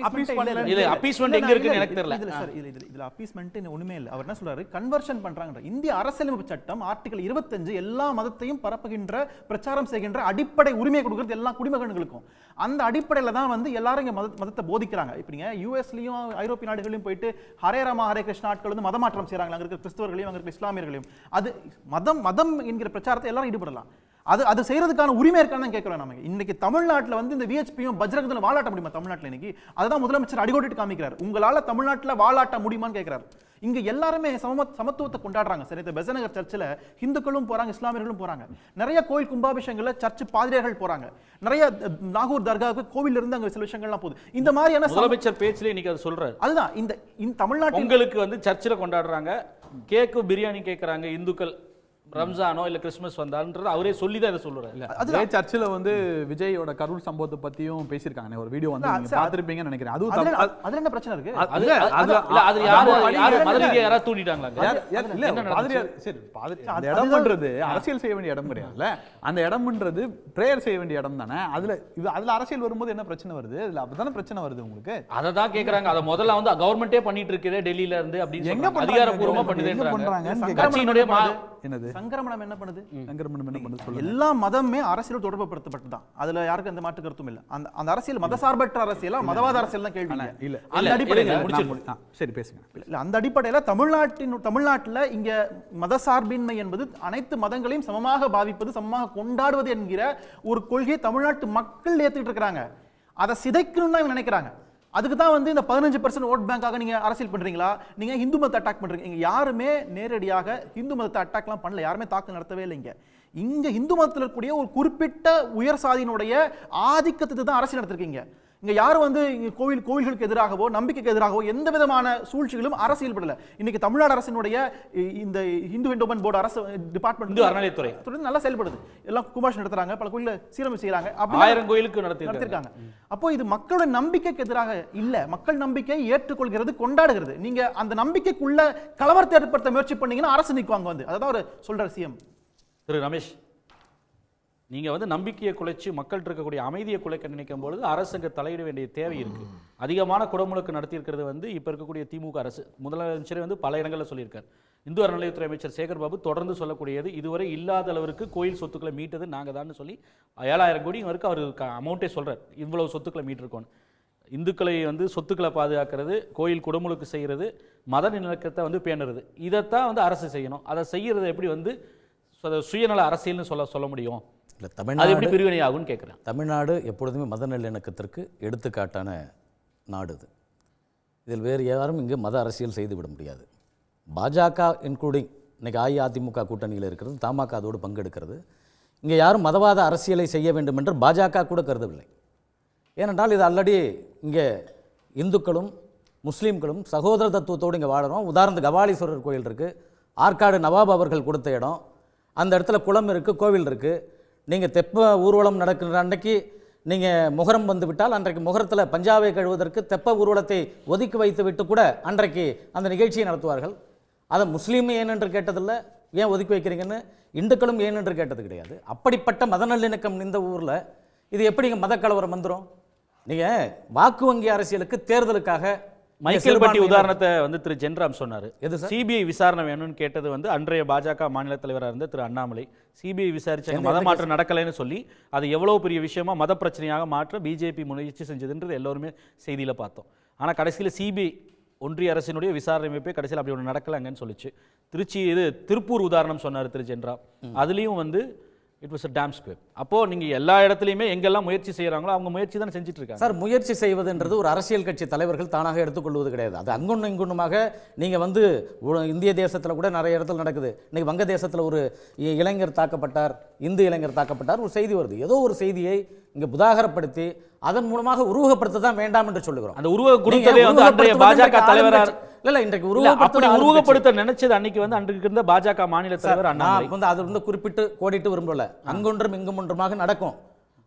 அப்பீஸ் பண்ணல. இல்ல, அப்பீஸ்மென்ட் எங்க இருக்குன்னு எனக்கு தெரியல. இல்ல சார், இதுல அப்பீஸ்மென்ட் ஒண்ணுமே இல்ல. அவர் என்ன சொல்றாரு, கன்வர்ஷன் பண்றாங்க. இந்திய அரசியலமைப்பு சட்டம் ஆர்டிகல் 25 எல்லா மதத்தையும் பரப்புகின்ற பிரச்சாரம் செய்கின்ற அடிப்படை உரிமையை கொடுக்கிறது எல்லா குடிமகன்களுக்கும். அந்த அடிப்படையில தான் வந்து எல்லாரும் இங்க மதத்தை போதிக்கிறாங்க. இப்ப நீங்க யுஎஸ்லயும் ஐரோப்பிய நாடுகளையும் போயிட்டு ஹரே ராமா ஹரே கிருஷ்ணா ஆட்கள் வந்து மதமாற்றம் செய்யறாங்க. அங்க இருக்கிற கிறிஸ்தவர்களையும் அங்க இருக்கிற இஸ்லாமியர்களையும் அது மதம் என்கிற பிரச்சாரத்தை எல்லாரும் ஈடுபடலாம். அது செய்யறதுக்கான உரிமை இருக்கான்னு கேட்கிறோம். நம்ம இன்னைக்கு தமிழ்நாட்டில் வந்து இந்த விஹெச்பியும் பஜ்ரங் தள் வாலாட்ட முடியுமா தமிழ்நாட்டில்? இன்னைக்கு அதுதான் முதலமைச்சர் அடிகோட்டிட்டு காமிக்கிறார். உங்களால தமிழ்நாட்டில் வாலாட்ட முடியுமான்னு கேட்கிறார். இங்க எல்லாருமே சமத்துவத்தை கொண்டாடுறாங்க. சரி, இந்த பெசநகர் சர்ச்சில் இந்துக்களும் போறாங்க, இஸ்லாமியர்களும் போறாங்க. நிறைய கோயில் கும்பாபிஷேகங்கள்ல சர்ச் பாதிரியார்கள் போறாங்க. நிறைய நாகூர் தர்காவுக்கு கோவில் இருந்து அங்க சில விஷயங்கள்லாம் போகுது. இந்த மாதிரியான முதலமைச்சர் பேச்சிலே இன்னைக்கு அது சொல்றாரு. அதுதான் இந்த தமிழ்நாட்டில் உங்களுக்கு வந்து சர்ச்சில் கொண்டாடுறாங்க, கேக்கு பிரியாணி கேட்கறாங்க இந்துக்கள், ரம்ஜானோ இல்ல கிறிஸ்துமஸ் வந்தான்றது அவரே சொல்லி தான் இதை சொல்றாரு. அதே சர்ச்சில் வந்து விஜயோட கரூர் சம்பவத்தை பத்தியும் பேசியிருக்காங்க. ஒரு வீடியோ வந்து நீங்க பார்த்திருப்பீங்கன்னு நினைக்கிறேன். அதுல என்ன பிரச்சனை இருக்கு? அது யாரு மதரீதியா யாராவது தூண்டிட்டாங்களா? அந்த இடம்ன்றது அரசியல் செய்ய வேண்டிய இடம் கிடையாதுல்ல. அந்த இடம்ன்றது பிரேயர் செய்ய வேண்டிய இடம் தானே. அதுல அரசியல் வரும்போது என்ன பிரச்சனை வருது? அதுல அப்பதானே பிரச்சனை வருது உங்களுக்கு. அதை தான் கேக்குறாங்க. அதை முதல்ல வந்து கவர்மெண்டே பண்ணிட்டு இருக்குது டெல்லியில இருந்து அப்படின்னு எங்க அதிகாரப்பூர்வமா பண்ணுது. என்னது சங்கரமணம் என்ன பண்ணுது? சங்கரமணம் என்ன பண்ணுது சொல்லுங்க. எல்லா மதமே அரசியல் தொடர்புபடுத்தப்பட்டதுதான். அதுல யாருக்கும் எந்த மாற்று கருத்தும் இல்ல. அந்த அரசியல் மதசார்பற்ற அரசியலா மதவாத அரசியல் தான் கேள்வி இல்ல. அந்த அடிப்படையில சரி பேசுங்க. இல்ல, அந்த அடிப்படையில தமிழ்நாட்டுல இங்க மதசார்பின்மை என்பது அனைத்து மதங்களையும் சமமாக பாவிப்பது, சமமாக கொண்டாடுவது என்கிற ஒரு கொள்கையை தமிழ்நாட்டு மக்கள் ஏத்துக்கிட்டு இருக்கிறாங்க. அதை சிதைக்கணும்னு தான் நினைக்கிறாங்க. அதுக்கு தான் வந்து இந்த 15% ஓட் பேங்காக நீங்க அரசியல் பண்றீங்களா? நீங்க இந்து மதத்தை அட்டாக் பண்றீங்க. இங்க யாருமே நேரடியாக இந்து மதத்தை அட்டாக்லாம் பண்ணல. யாருமே தாக்குதல் நடத்தவே இல்லை. இங்க இந்து மதத்தில் இருக்கக்கூடிய ஒரு குறிப்பிட்ட உயர் சாதியினுடைய ஆதிக்கத்தை தான் அரசியல் நடத்திருக்கீங்க. இங்க யாரும் வந்து கோவில்களுக்கு எதிராகவோ நம்பிக்கைக்கு எதிராகவோ எந்த விதமான சூழ்ச்சிகளும் அரசியல் படல. இன்னைக்கு தமிழ்நாடு அரசினுடைய இந்த இந்து என்டோமென்ட் போர்டு அரசு டிபார்ட்மெண்ட் அறநிலையத்துறை நல்லா செயல்படுது. எல்லாம் கும்பாஷ் நடத்துறாங்க, பல கோயில சீரமைப்பு செய்யறாங்க, 1000 கோயிலுக்கு நடத்திருக்காங்க. அப்போ இது மக்களோட நம்பிக்கைக்கு எதிராக இல்ல. மக்கள் நம்பிக்கை ஏற்றுக்கொள்கிறது, கொண்டாடுகிறது. நீங்க அந்த நம்பிக்கைக்குள்ள கலவரத்தை ஏற்படுத்த முயற்சி பண்ணீங்கன்னா அரசு நிக்குவாங்க வந்து. அதான் ஒரு சொல்ற சிஎம் திரு ரமேஷ். நீங்க வந்து நம்பிக்கையை குலைச்சு மக்கள் இருக்கக்கூடிய அமைதியை குலைக்க நினைக்கும் பொழுது அரசுங்க தலையிட வேண்டிய தேவை இருக்கு. அதிகமான குடமுழுக்கு நடத்தியிருக்கிறது வந்து இப்ப இருக்கக்கூடிய திமுக அரசு. முதலமைச்சரே வந்து பல இடங்களில் சொல்லியிருக்காரு. இந்து அறநிலையத்துறை அமைச்சர் சேகர் பாபு தொடர்ந்து சொல்லக்கூடியது, இதுவரை இல்லாத அளவிற்கு கோயில் சொத்துக்களை மீட்டது நாங்க தான் சொல்லி 7000 கோடி வரைக்கும் அவர் அமௌண்ட்டே சொல்றாரு. இவ்வளவு சொத்துக்களை மீட்டிருக்கோம். இந்துக்களை வந்து சொத்துக்களை பாதுகாக்கிறது, கோயில் குடமுழுக்கு செய்யறது, மத நிலக்கத்தை வந்து பேணுறது, இதைத்தான் வந்து அரசு செய்யணும். அதை செய்யறது எப்படி வந்து சுயநல அரசியல்னு சொல்ல முடியும்? இல்லை, தமிழ்நாடு எப்பொழுதுமே மத நல்லிணக்கத்திற்கு எடுத்துக்காட்டான நாடு இது. இதில் வேறு யாரும் இங்கு மத அரசியல் செய்துவிட முடியாது. பாஜக இன்க்ளூடிங் இன்றைக்கி அஇஅதிமுக கூட்டணியில் இருக்கிறது, தமாக அதோடு பங்கெடுக்கிறது. இங்கே யாரும் மதவாத அரசியலை செய்ய வேண்டும் என்று பாஜக கூட கருதவில்லை. ஏனென்றால் இது ஆல்ரெடி இங்கே இந்துக்களும் முஸ்லீம்களும் சகோதர தத்துவத்தோடு இங்கே வாழறோம். உதாரணத்துக்கு கபாலீஸ்வரர் கோயில் இருக்குது, ஆற்காடு நவாப் அவர்கள் கொடுத்த இடம், அந்த இடத்துல குளம் இருக்குது, கோவில் இருக்குது. நீங்கள் தெப்ப ஊர்வலம் நடக்கிற அன்னைக்கு நீங்கள் முகரம் வந்து விட்டால் அன்றைக்கு முகரத்தில் பஞ்சாபை கழுவுவதற்கு தெப்ப ஊர்வலத்தை ஒதுக்கி வைத்து விட்டு கூட அன்றைக்கு அந்த நிகழ்ச்சியை நடத்துவார்கள். அதை முஸ்லீம் ஏன் என்று கேட்டதில்லை, ஏன் ஒதுக்கி வைக்கிறீங்கன்னு இந்துக்களும் ஏன் என்று கேட்டது கிடையாது. அப்படிப்பட்ட மத நல்லிணக்கம் இந்த ஊரில் இது எப்படிங்க மத கலவரம் வந்துடும்? நீங்கள் வாக்கு வங்கி அரசியலுக்கு தேர்தலுக்காக மைக்கேல் பட்டி உதாரணத்தை வந்து திரு ஜென்ராம் சொன்னார். எது சார்? சிபிஐ விசாரணை வேணும்னு கேட்டது வந்து அன்றைய பாஜக மாநில தலைவராக இருந்த திரு அண்ணாமலை. சிபிஐ விசாரிச்சு மத மாற்றம் நடக்கலைன்னு சொல்லி அது எவ்வளவு பெரிய விஷயமா மத பிரச்சனையாக மாற்ற பிஜேபி முயற்சி செஞ்சதுன்றது எல்லோருமே செய்தியில் பார்த்தோம். ஆனால் கடைசியில் சிபிஐ ஒன்றிய அரசினுடைய விசாரணை அமைப்பே கடைசியில் அப்படி ஒன்று நடக்கலைங்கன்னு சொல்லிச்சு. திருப்பூர் உதாரணம் சொன்னார் திரு ஜென்ராம். அதுலேயும் வந்து it was a damn square. அப்போ நீங்க எல்லா இடத்துலையுமே எங்கெல்லாம் முயற்சி செய்யறாங்களோ அவங்க முயற்சி தான் செஞ்சுட்டு இருக்காங்க. சார், முயற்சி செய்வதுன்றது ஒரு அரசியல் கட்சி தலைவர்கள் தானாக எடுத்துக்கொள்வது கிடையாது. அது அங்கொன்னும் இங்கொன்னுமாக நீங்க வந்து இந்திய தேசத்தில் கூட நிறைய இடத்துல நடக்குது. இன்னைக்கு வங்க தேசத்தில் ஒரு இளைஞர் தாக்கப்பட்டார், இந்து இளைஞர் தாக்கப்பட்டார், ஒரு செய்தி வருது. ஏதோ ஒரு செய்தியை இங்க புதாகரப்படுத்தி அதன் மூலமாக உருவகப்படுத்த தான் வேண்டாம் என்று சொல்லுகிறோம். அந்த உருவகப்படுத்தவே வந்து அன்றைய பாஜக தலைவரார் இல்ல இன்றைக்கு உருவகப்படுத்த நினைச்சது அன்னைக்கு வந்து அன்றைக்கு இருந்த பாஜக மாநில தலைவர் அண்ணாமலை வந்து அது வந்து குறிப்பிட்டு கோடிட்டு விரும்பல. அங்கொன்றும் இங்கும் ஒன்றுமாக நடக்கும்.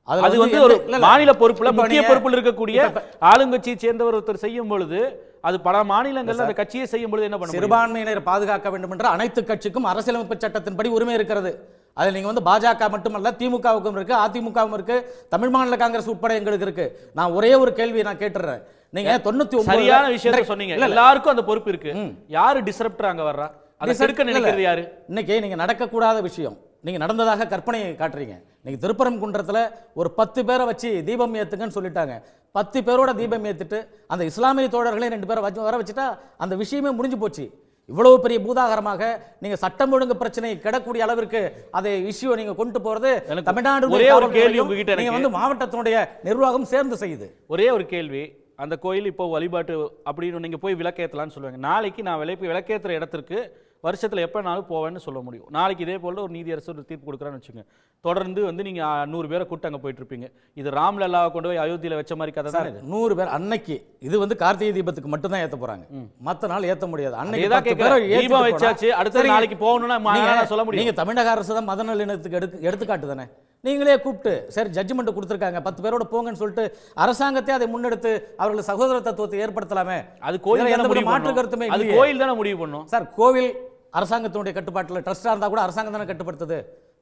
அது வந்து ஒரு மாநில பொறுப்புல முக்கிய பொறுப்பில் இருக்கக்கூடிய ஆளுங்கட்சியை சேர்ந்தவர் ஒருத்தர் செய்யும் பொழுது அது பல மாநிலங்கள்ல அந்த கட்சியை செய்யும் பொழுது என்ன பண்ணும்? சிறுபான்மையினர் பாதுகாக்க வேண்டும் என்ற அனைத்து கட்சிக்கும் அரசியலமைப்பு சட்டத்தின்படி உரிமை இருக்கிறது. அதில் நீங்க வந்து பாஜக மட்டுமல்ல, திமுகவுக்கும் இருக்கு, அதிமுகவும் இருக்கு, தமிழ் மாநில காங்கிரஸ் உட்பட எங்களுக்கு இருக்கு. நான் ஒரே ஒரு கேள்வி நான் கேட்டுறேன். நீங்க 99 சரியான விஷயத்தை சொன்னீங்க. எல்லாருக்கும் அந்த பொறுப்பு இருக்கு. யாரு டிஸ்ரப்டர் அங்க வர்றா? அதை தடுக்க நினைக்கிறது யாரு? இன்னைக்கு நீங்க நடக்கக்கூடாத விஷயம் நீங்க நடந்ததாக கற்பனை காட்டுறீங்க. நீங்க திருப்பரங்குன்றத்துல ஒரு 10 பேரை வச்சு தீபம் ஏத்துங்கன்னு சொல்லிட்டாங்க. 10 பேரோட தீபம் ஏத்துட்டு அந்த இஸ்லாமிய தோழர்களே 2 பேரை வர வச்சுட்டா அந்த விஷயமே முடிஞ்சு போச்சு. இவ்வளவு பெரிய பூதாகரமாக நீங்க சட்டம் ஒழுங்கு பிரச்சனை கிடக்கூடிய அளவிற்கு அதை இஷ்யூ நீங்க கொண்டு போறது தமிழ்நாடு ஒரே ஒரு கேள்வி உங்ககிட்ட நீங்க வந்து மாவட்டத்தினுடைய நிர்வாகம் சேர்ந்து செய்யுது. ஒரே ஒரு கேள்வி. அந்த கோயில் இப்போ வழிபாட்டு அப்படின்னு நீங்க போய் விளக்கேற்றலான்னு சொல்லுவாங்க. நாளைக்கு நான் விளக்கேற்றுற இடத்திற்கு வருஷத்துல எப்பனாலும் போவேன்னு சொல்ல முடியும். நாளைக்கு இதே போல ஒரு நீதியரசர் ஒரு தீர்ப்பு கொடுக்குறான்னு வச்சுங்க, தொடர்ந்து வந்து நீங்க 100 பேரை கூட்டு அங்க போயிட்டு இருப்பீங்க. இது ராம்லல்லாவை கொண்டு போய் அயோத்தியில வச்ச மாதிரி கதை தான். 100 பேர் அன்னைக்கு இது வந்து கார்த்திகை தீபத்துக்கு மட்டும் தான் ஏத்த போறாங்க, மத்த நாள் ஏத்த முடியாது. அன்னைக்கு தீபம் வச்சாச்சு, அடுத்த நாளைக்கு போகணும்னா சொல்ல முடியும். நீங்க தமிழக அரசு தான் மத நல்லிணக்கத்துக்கு எடுத்துக்காட்டு தானே. நீங்களே கூப்பிட்டு சரி ஜட்ஜ்மெண்ட் கொடுத்துருக்காங்க 10 பேரோட போங்கன்னு சொல்லிட்டு அரசாங்கத்தை அதை முன்னெடுத்து அவர்கள் சகோதர தத்துவத்தை ஏற்படுத்தலாமே. அது கோயில் மாற்று கருத்துமே அது கோயில் தானே முடிவு பண்ணும். சார், கோவில் அரசாங்கத்தினுடைய கட்டுப்பாட்டில் ட்ரஸ்டா இருந்தா கூட அரசாங்கம் தானே கட்டுப்படுத்துது.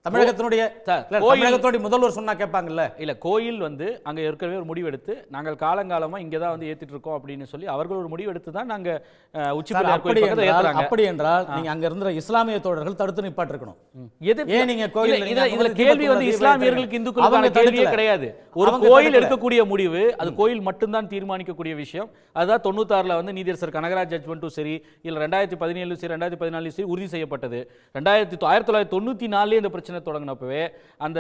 தமிழகத்தோட முதல்வர் சொன்னா கேட்பாங்கல்ல. இல்ல, கோயில் வந்து அங்க ஏற்கனவே ஒரு முடிவு எடுத்து நாங்கள் காலங்காலமா இங்க தான் வந்து ஏத்திட்டு இருக்கோம் அப்படின்னு சொல்லி அவர்கள் ஒரு முடிவு எடுத்து தான் நாங்க உச்சி பிள்ளையார் கோயில் பக்கத்துல ஏத்துறாங்க. அப்படி என்றால் நீங்க அங்க இருந்த இஸ்லாமிய தோழர்கள் தடுத்து நிப்பாட்டி இருக்கணும். ஏன் நீங்க கோயில் இதுல கேள்வி வந்து இஸ்லாமியர்களுக்கு இந்துக்களுக்கான கேள்வியே கிடையாது. ஒரு கோயில் எடுக்கக்கூடிய முடிவு அது கோயில் மட்டும்தான் தீர்மானிக்கக்கூடிய விஷயம். அதுதான் 96ல வந்து நீதியரசர் கனகராஜ் ஜட்ஜ்மெண்ட்டும் சரி, இல்ல 2017 சரி 2014 சரி உறுதி செய்யப்பட்டது. 1994 இந்த பிரச்சனை தொடங்கினப்பவே அந்த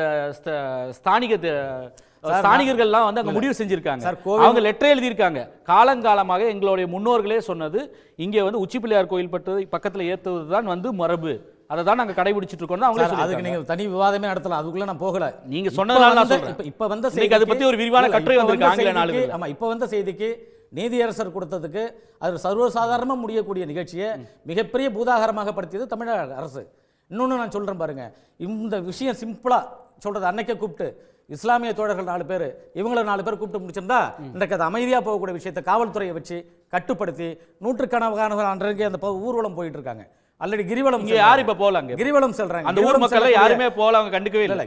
ஸ்தானிகர்கள்லாம் வந்து அங்க முடிவு செஞ்சிருக்காங்க. அவங்க லெட்டர் எழுதியிருக்காங்க. காலங்காலமாக எங்களுடைய முன்னோர்களே சொன்னது இங்கே வந்து உச்சி பிள்ளையார் கோயில் பக்கத்துல ஏத்துவதுதான் வந்து மரபு, அதை தான் நாங்க கடைபிடிச்சிட்டு இருக்கோம். அதுக்கு நீங்க தனி விவாதமே நடத்தலாம், அதுக்குள்ள நான் போகல. நீங்க சொன்னதால நான் சொல்றேன். இப்ப வந்த செய்திக்கு அதை பத்தி ஒரு விரிவான கட்டுரை வந்திருக்கு ஆங்கில நாளிதழில். ஆமா, இப்ப வந்த செய்திக்கு நீதியரசர் கொடுத்ததுக்கு அது சர்வசாதாரணமா முடியக்கூடிய நிகழ்ச்சியை மிகப்பெரிய பூதாகரமாக படுத்தியது தமிழக அரசு. இன்னொன்று நான் சொல்கிறேன் பாருங்க, இந்த விஷயம் சிம்பிளாக சொல்கிறது, அன்னைக்கே கூப்பிட்டு இஸ்லாமிய தோழர்கள் 4 பேர் இவங்கள 4 பேர் கூப்பிட்டு முடிச்சிருந்தா இன்றைக்கு அது அமைதியாக போகக்கூடிய விஷயத்தை காவல்துறையை வச்சு கட்டுப்படுத்தி நூற்றுக்கணக்கான அன்றைக்கு அந்த ஊர்வலம் போயிட்டு இருக்காங்க. ஆல்ரெடி கிரிவலம் யார் இப்போ போகலாங்க, கிரிவலம் செல்றாங்க. அந்த ஊர் மக்கள் யாருமே போகல, அவங்க கண்டுக்கவே இல்லை.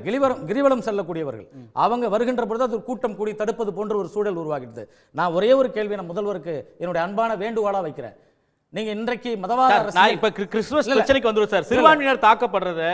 கிரிவலம் செல்லக்கூடியவர்கள் அவங்க வருகின்ற பொழுது அது கூட்டம் கூடி தடுப்பது போன்ற ஒரு சூழல் உருவாகிடுது. நான் ஒரே ஒரு கேள்வி நான் முதல்வருக்கு என்னுடைய அன்பான வேண்டுகோளா வைக்கிறேன். நீங்க இன்றைக்கு மதவாத நான் இப்ப கிறிஸ்துமஸ் பிரச்சனைக்கு வந்துரும் சார். சிறுபான்மையினர் தாக்கப்படுறது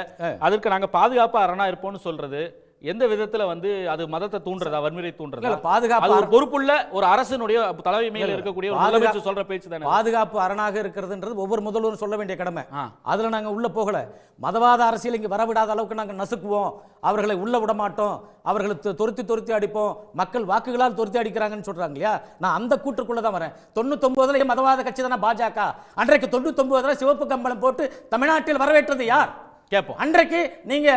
அதற்கு நாங்க பாதுகாப்பா அரணா இருப்போம்னு சொல்றது எந்த விதத்துல வந்து அது மதத்தை தூண்டுறதா, வன்முறை தூண்டுறதா? பாதுகாப்பு ஒரு பொறுப்புள்ள ஒரு அரசனுடைய தலைமையில் இருக்கக்கூடிய ஒரு முதலமைச்சர் சொல்ற பேச்சு தானே. பாதுகாப்பு அரணாக இருக்கிறதுன்றது ஒவ்வொரு முதல்வரும் சொல்ல வேண்டிய கடமை. அதுல நாங்க உள்ள போகல. மதவாத அரசியல் இங்க வரவிடாத அளவுக்கு நாங்க நசுக்குவோம், அவர்களை உள்ள விட மாட்டோம், அவர்களை தொருத்தி அடிப்போம், மக்கள் வாக்குகளால் தொருத்தி அடிக்கிறாங்கன்னு சொல்றாங்க இல்லையா. நான் அந்த கூற்றுக்குள்ளதான் வரேன். 99 மதவாத கட்சி தானே பாஜக. அன்றைக்கு 99 சிவப்பு கம்பளம் போட்டு தமிழ்நாட்டில் வரவேற்றது யார் கேட்போம். அன்றைக்கு நீங்க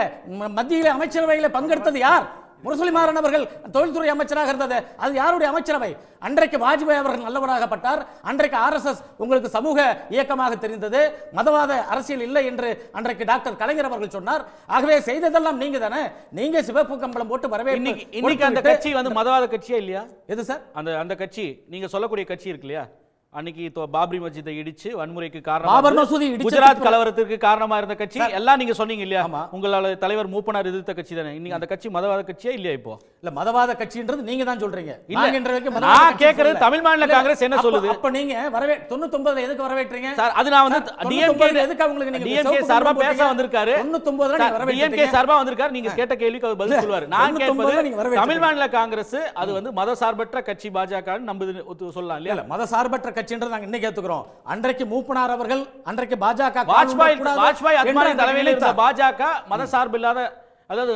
மத்தியில அமைச்சரவையில பங்கெடுத்தது யார்? முரசொலி மாறன் அவர்கள் தொழில்துறை அமைச்சராக இருந்தது அது யாருடைய அமைச்சரவை? அன்றைக்கு வாஜ்பாய் அவர்கள் நல்லவராகப்பட்டார். அன்றைக்கு RSS உங்களுக்கு சமூக இயக்கமாக தெரிந்தது, மதவாத அரசியல் இல்லை என்று அன்றைக்கு டாக்டர் கலைஞர் அவர்கள் சொன்னார். ஆகவே செய்ததெல்லாம் நீங்க தானே. நீங்க சிவப்பு கம்பளம் போட்டு வரவே இன்னைக்கு அந்த கட்சி வந்து மதவாத கட்சியா இல்லையா? எது சார்? அந்த கட்சி நீங்க சொல்லக்கூடிய கட்சி இருக்கு இல்லையா? அன்னைக்கு பாபரி மஸ்ஜிதை இடிச்சு வன்முறைக்கு பாபர் மசூதி காரணமா, குஜராத் கலவரத்திற்கு காரணமா இருந்த கட்சி எல்லாம் நீங்க சொன்னீங்க இல்லையா? உங்களால தலைவர் மூப்பனார் எதிர்த்த கட்சி தானே. இன்னைக்கு அந்த கட்சி மதவாத கட்சியா இல்லையா? இப்போ இல்ல மதவாத கட்சின்றது நீங்க தான் சொல்றீங்க. நான் கேக்குறது தமிழ் மாநில காங்கிரஸ் என்ன சொல்லுது? அப்ப நீங்க 99ல எதுக்கு வரவேற்றீங்க சார்? அது நான் வந்து டிஎம்கே எதுக்கு உங்களுக்கு நீங்க டிஎம்கே சார்பா பேச வந்திருக்காரு. 99ல நீங்க வரவேற்றீங்க. டிஎம்கே சார்பா வந்திருக்காரு. நீங்க கேட்ட கேள்விக்கு அவர் பதில் சொல்வாரு. நான் கேட்பது தமிழ் மாநில காங்கிரஸ் அது வந்து மத சார்பற்ற கட்சி பாஜக நம்புது சொல்லலாம் இல்லையா? மத சார்பற்ற கட்சின்றது நாங்க இன்னைக்கு ஏத்துக்கிறோம். அன்றைக்கு மூப்பனார் அவர்கள் அன்றைக்கு பாஜக வாஜ்பாய் அத்வானி தலைமையில் இருந்த பாஜக மத சார்பு இல்லாத, அதாவது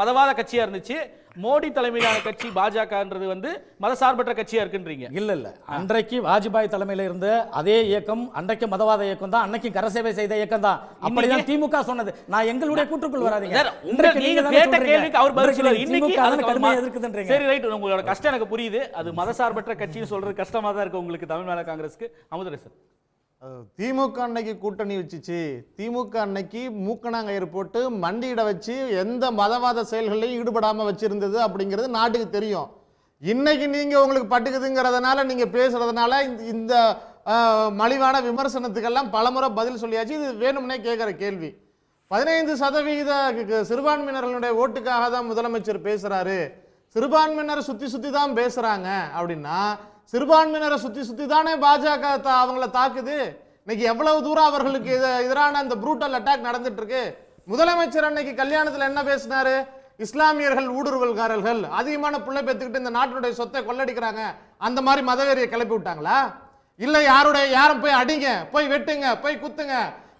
மதவாத கட்சியா இருந்துச்சு. மோடி தலைமையிலான கட்சி பாஜகன்றது வந்து மதசார்பற்ற கட்சியா இருக்குன்றீங்க. இல்ல அன்றைக்கு வாஜ்பாய் தலைமையில இருந்த அதே இயக்கம் அன்றைக்கு மதவாத இயக்கம் தான், அன்னைக்கு கரசேவை செய்த இயக்கம் தான். அப்படிதான் திமுக சொன்னது. நான் எங்களுடைய கூற்றுக்குள் வராதீங்க. நீங்க கேட்ட கேள்விக்கு அவர் பதில் சொல்றாரு. இன்னைக்கு அது கடுமையா எதிர்க்குதுன்றீங்க. சரி ரைட், உங்களோட கஷ்டம் எனக்கு புரியுது. அது மதசார்பற்ற கட்சின்னு சொல்றது கஷ்டமா தான் இருக்கு உங்களுக்கு தமிழ் மாநில காங்கிரஸ்க்கு. அமுதரே சார், திமுக அன்னைக்கு கூட்டணி வச்சுச்சு, திமுக அன்னைக்கு மூக்கணாங்கயிறு போட்டு மண்டியிட வச்சு எந்த மதவாத செயல்களையும் ஈடுபடாம வச்சிருந்தது அப்படிங்கிறது நாட்டுக்கு தெரியும். இன்னைக்கு நீங்க உங்களுக்கு பட்டுக்குதுங்கிறதுனால நீங்க பேசுறதுனால இந்த மலிவான விமர்சனத்துக்கெல்லாம் பலமுறை பதில் சொல்லியாச்சு. இது வேணும்னே கேட்கிற கேள்வி. 15% சிறுபான்மையினர்களுடைய ஓட்டுக்காக தான் முதலமைச்சர் பேசுறாரு, சிறுபான்மையினரை சுத்தி தான் பேசுறாங்க அப்படின்னா, சிறுபான்மையினரை சுத்தி தானே பாஜக அவங்கள தாக்குது. இன்னைக்கு எவ்வளவு தூரம் அவர்களுக்கு எதிரான அந்த ப்ரூட்டல் அட்டாக் நடந்துட்டு இருக்கு. முதலமைச்சர் அன்னைக்கு கல்யாணத்துல என்ன பேசினாரு? இஸ்லாமியர்கள் ஊடுருவல்காரர்கள், அதிகமான பிள்ளை பெற்றுக்கிட்டு இந்த நாட்டினுடைய சொத்தை கொள்ளடிக்கிறாங்க, அந்த மாதிரி மதவெறியை கிளப்பி விட்டாங்களா? இல்ல யாரும் போய் அடிங்க, போய் வெட்டுங்க, போய் குத்துங்க,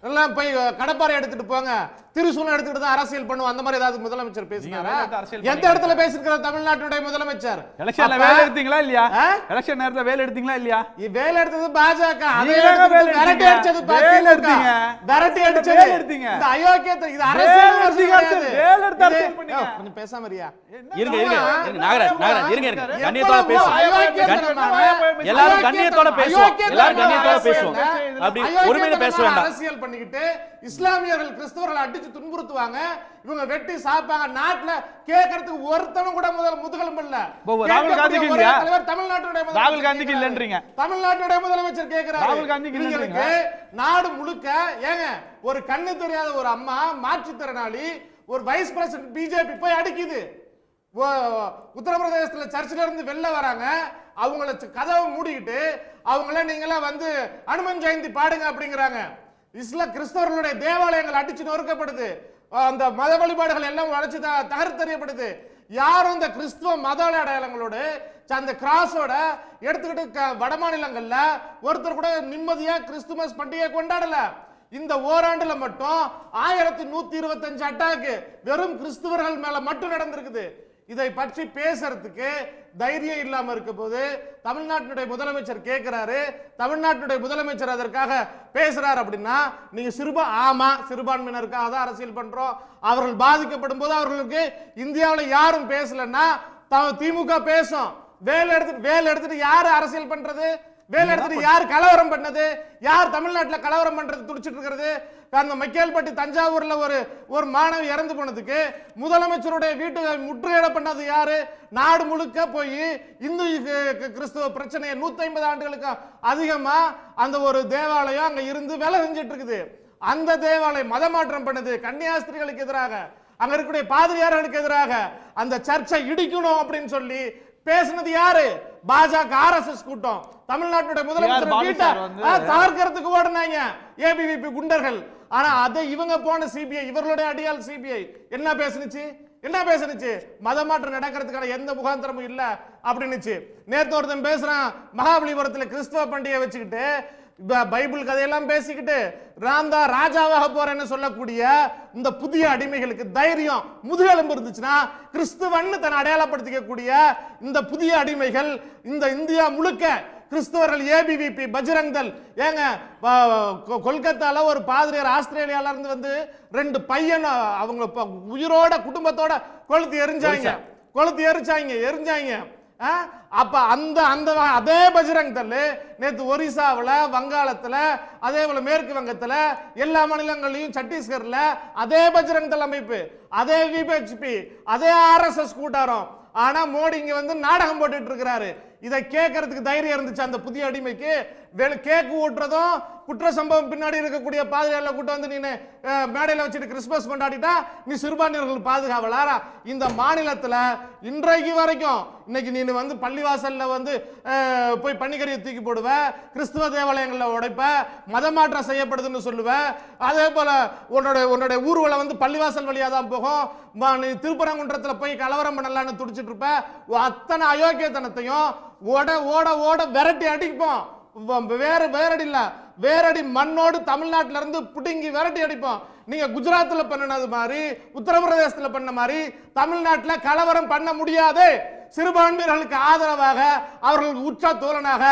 எல்லாம் போய் கடப்பாறை எடுத்துட்டு போங்க, திருசூலம் எடுத்துட்டு தான் அரசியல் பண்ணுவோம், அந்த மாதிரி ஏதாவது முதலமைச்சர் பேசினாரா? எந்த இடத்துல பேசிருக்கிற தமிழ்நாட்டுடைய முதலமைச்சர்? எலெக்ஷன்ல வேலை எடுத்தீங்களா இல்லையா? எலெக்ஷன் நேரத்துல வேலை எடுத்தீங்களா இல்லையா? வேலை எடுத்தது பாஜக, விரட்டி அடிச்சது இந்த அயோக்கியத்தை, இது அரசியல் கொஞ்சம் பேசாம இருயா. இருங்க நாகராஜ் இருங்க கண்ணியத்தோட பேசுவோம். எல்லாரும் கண்ணியத்தோட பேசுவோம். அப்படி ஒருமையில பேச வேண்டாம். அரசியல் பண்ணிக்கிட்டு இஸ்லாமியர்கள் கிறிஸ்தவர்களை அடிச்சு துன்புறுத்துவாங்க, இவங்க வெட்டி சாப்பாங்க. நாட்டுல கேட்கறதுக்கு ஒருத்தனும் கூட முதுகெலும்பு இல்ல. ராகுல் காந்திக்கு இல்லையா? தமிழ்நாட்டுடைய ராகுல் காந்திக்கு இல்லன்றீங்க. தமிழ்நாட்டுடைய முதலமைச்சர் கேட்கிறாரு. ராகுல் காந்திக்கு இல்லன்றீங்க. நாடு முழுக்க ஏங்க ஒரு கண்ணு தெரியாத ஒரு அம்மா மாற்றுத்திறனாளி ஒரு வைஸ் பிரசிடென்ட் பிஜேபி போய் அடிக்குது. உத்தரப்பிரதேசத்துல சர்ச்சில இருந்து வெளில வராங்க, அவங்கள கதவை மூடிக்கிட்டு அவங்கள நீங்களாம் வந்து அனுமன் ஜெயந்தி பாடுங்க அப்படிங்கிறாங்க. கிறிஸ்தவர்களுடைய தேவாலயங்கள் அடிச்சு நொறுக்கப்படுது, அந்த மத வழிபாடுகள் எல்லாம் அழைச்சு தகர்த்தறியப்படுது. யாரும் இந்த கிறிஸ்துவ மத அடையாளங்களோடு அந்த கிராஸோட எடுத்துக்கிட்டு வட மாநிலங்கள்ல ஒருத்தர் கூட நிம்மதியா கிறிஸ்துமஸ் பண்டிகை கொண்டாடல. இந்த ஓராண்டுல மட்டும் 1125 அட்டாக்கு வெறும் கிறிஸ்துவர்கள் மேல மட்டும் நடந்திருக்குது. இதை பற்றி பேசுறதுக்கு தைரியம் இல்லாம இருக்க போது தமிழ்நாட்டுடைய முதலமைச்சர் கேட்கிறாரு. தமிழ்நாட்டுடைய முதலமைச்சர் அதற்காக பேசுறாரு அப்படின்னா நீங்க சிறுபான்மையினருக்காக தான் அரசியல் பண்றோம், அவர்கள் பாதிக்கப்படும் போது அவர்களுக்கு இந்தியாவில் யாரும் பேசலன்னா திமுக பேசும். வேலை எடுத்துட்டு யாரு அரசியல் பண்றது? வேலை எடுத்துட்டு யார் கலவரம் பண்ணது? யார் தமிழ்நாட்டில் கலவரம் பண்றது துடிச்சிட்டு இருக்கிறது? அந்த மைக்கேல்பட்டி தஞ்சாவூர்ல ஒரு மாணவி இறந்து போனதுக்கு முதலமைச்சருடைய வீட்டை முற்றுகையிட பண்ணது யாரு? நாடு முழுக்க போய் இந்து கிறிஸ்துவ பிரச்சனையை 150 ஆண்டுகளுக்கு அதிகமா அந்த ஒரு தேவாலயம் அங்க இருந்து வேலை செஞ்சிட்டு இருக்குது. அந்த தேவாலயம் மதமாற்றம் பண்ணது கன்னியாஸ்திரிகளுக்கு எதிராக, அங்க இருக்கக்கூடிய பாதிரியார்களுக்கு எதிராக அந்த சர்ச்சை இடிக்கணும் அப்படின்னு சொல்லி பேசினது யாரு? பாஜக RSS கூட்டம். தமிழ்நாட்டுடைய முதலமைச்சர் வீட்டை தகர்க்கிறதுக்கு ஓடுனாங்க ஏபிவிபி குண்டர்கள். ஆனா அதை இவங்க போன சிபிஐ, இவர்களுடைய அடியால் சிபிஐ என்ன பேசுனுச்சு? மதமாற்றம் நடக்கிறதுக்கான எந்த முகாந்திரமும் இல்ல அப்படின்னுச்சு. நேத்து ஒருத்தன் பேசுறான், மகாபலிபுரத்தில் கிறிஸ்தவ பண்டிகை வச்சுக்கிட்டு பைபிள் கதையெல்லாம் பேசிக்கிட்டு ராந்தா ராஜாவாக போறேன்னு சொல்லக்கூடிய இந்த புதிய அடிமைகளுக்கு தைரியம் முதுகெலும்பு இருந்துச்சுன்னா கிறிஸ்துவன்னு தன்னை அடையாளப்படுத்திக்க கூடிய இந்த புதிய அடிமைகள் இந்த இந்தியா முழுக்க கிறிஸ்தவர்கள் ஏபிவிபி, பஜ்ரங் தள். ஏங்க கொல்கத்தால ஒரு பாதிரியார் ஆஸ்திரேலியால இருந்து வந்து 2 பையன் அவங்க உயிரோட குடும்பத்தோட கொளுத்தி எரிஞ்சாங்க. அப்ப அந்த அதே பஜ்ரங் தள் நேத்து ஒரிசாவில், வங்காளத்துல, அதே போல மேற்கு வங்கத்துல, எல்லா மாநிலங்களையும், சத்தீஸ்கர்ல அதே பஜ்ரங் தள் அமைப்பு, அதே விபிஎச்பி, அதே RSS கூட்டாரம். ஆனா மோடி இங்க வந்து நாடகம் போட்டுட்டு இருக்கிறாரு. இதை கேட்கறதுக்கு தைரியம் இருந்துச்சு அந்த புதிய அடிமைக்கு? கேக்கு ஊட்டுறதும் குற்ற சம்பவம் பின்னாடி இருக்கக்கூடிய பாதுகாவல கூட்டம் வந்து நீ மேடையில வச்சுட்டு கிறிஸ்துமஸ் கொண்டாடிட்டா நீ சிறுபான்மையினர்கள் பாதுகாவலா? இந்த மாநிலத்துல இன்றைக்கு வரைக்கும் இன்னைக்கு நீ வந்து பள்ளிவாசல்ல வந்து போய் பன்னிக்கறியை தூக்கி போடுவ, கிறிஸ்துவ தேவாலயங்கள்ல உடைப்ப, மதமாற்றம் செய்யப்படுதுன்னு சொல்லுவ. அதே போல உன்னோட ஊர்வலம் வந்து பள்ளிவாசல் வழியா தான் போகும். நீ திருப்பரங்குன்றத்துல போய் கலவரம் பண்ணலான்னு துடிச்சிட்டு இருப்ப. அத்தனை அயோக்கியத்தனத்தையும் ஓட ஓட ஓட விரட்டி அடிப்போம். வேறடி இல்ல, வேறடி மண்ணோடு தமிழ்நாட்டில இருந்து புடுங்கி விரட்டி அடிப்போம். நீங்க குஜராத்ல பண்ணது மாதிரி, உத்தரப்பிரதேசத்துல பண்ண மாதிரி தமிழ்நாட்டுல கலவரம் பண்ண முடியாது. சிறுபான்மையினர்களுக்கு ஆதரவாக, அவர்களுக்கு உச்ச தோழனாக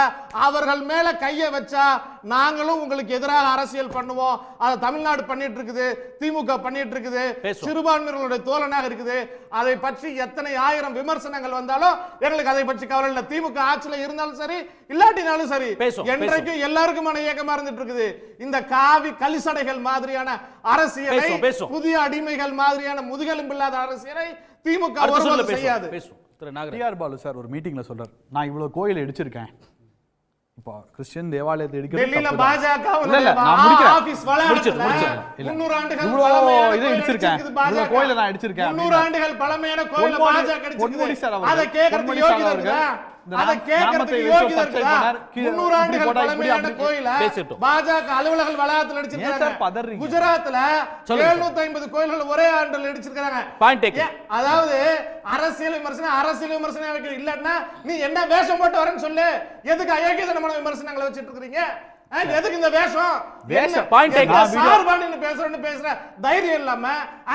அவர்கள் மேல கையை வச்சா நாங்களும் உங்களுக்கு எதிராக அரசியல் பண்ணுவோம். அதை தமிழ்நாடு பண்ணிட்டு இருக்குது, திமுக பண்ணிட்டு இருக்குது, சிறுபான்மையினர்களுடைய தோழனாக இருக்குது. அதை பற்றி எத்தனை ஆயிரம் விமர்சனங்கள் வந்தாலும் எங்களுக்கு அதை பற்றி கவலை இல்லை. திமுக ஆட்சியில் இருந்தாலும் சரி, இல்லாட்டினாலும் சரி, என்றைக்கும் எல்லாருக்குமான இயக்கமா இருந்துட்டு இருக்குது. இந்த காவி கலிசடைகள் மாதிரியான அரசியலை, புதிய அடிமைகள் மாதிரியான முதுகெலும்பில்லாத அரசியலை திமுக செய்யாது. டிஆர் பாலு சார் ஒரு மீட்டிங்ல சொல்றாரு, நான் இவ்வளவு கோயில் இடிச்சிருக்கேன். இப்போ கிறிஸ்டியன் தேவாலயத்தை இடிக்கிறது டெல்லியில பாஜக ஆபீஸ் வளாகத்துல 300 ஆண்டுகள் இதை இடிச்சிருக்கேன், இவ்வளவு கோயிலை நான் இடிச்சிருக்கேன். 300 ஆண்டுகள் பழமையான கோயிலை பாஜக இடிச்சிருக்கு. அதை கேட்கறதுக்கு யோகியதை இருக்குதா? அதை கேட்கறதுக்கு யோகியதை இருக்குதா? 300 ஆண்டுகள் பழமையான கோயிலை பாஜக அலுவலக வளாகத்துல இடிச்சிருக்காங்க. குஜராத்ல 750 கோயில்கள் ஒரே ஆண்டில் இடிச்சிருக்காங்க. அதாவது அரசியல் விமர்சனம் இல்லன்னா நீ என்ன வேஷம் போட்டு வரேன்னு சொல்லு. எதுக்கு அயோக்கியத்தனமான விமர்சனங்களை வச்சிட்டு இருக்கீங்க? எதுக்கு இந்த வேஷம்? பேசுற தைரியம் இல்லாம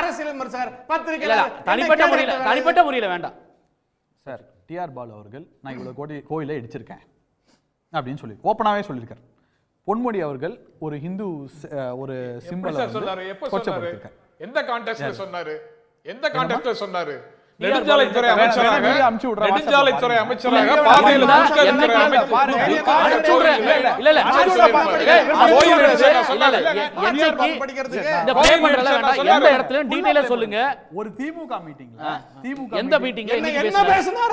அரசியல் விமர்சகர் பத்திரிகை தனிப்பட்ட முறையில் வேண்டாம் சார். டிஆர் பாலு அவர்கள் நான் இவ்வளவு கோயிலை இடிச்சிருக்கேன் அப்படின்னு சொல்லி ஓப்பனாவே சொல்லியிருக்காரு. பொன்முடி அவர்கள் ஒரு ஹிந்து ஒரு சிம்பல் கொச்சப்படுத்திருக்காரு. எந்த கான்டெக்ஸ்ட்ல சொன்னாரு? எந்த கான்டெக்ஸ்ட்ல சொன்னாரு? நெடுஞ்சாலைத்துறை அமைச்சராக பாதையில சொல்லுங்க. ஒரு திமுக மீட்டிங்ல எந்த மீட்டிங்ல என்ன பேசினாரு?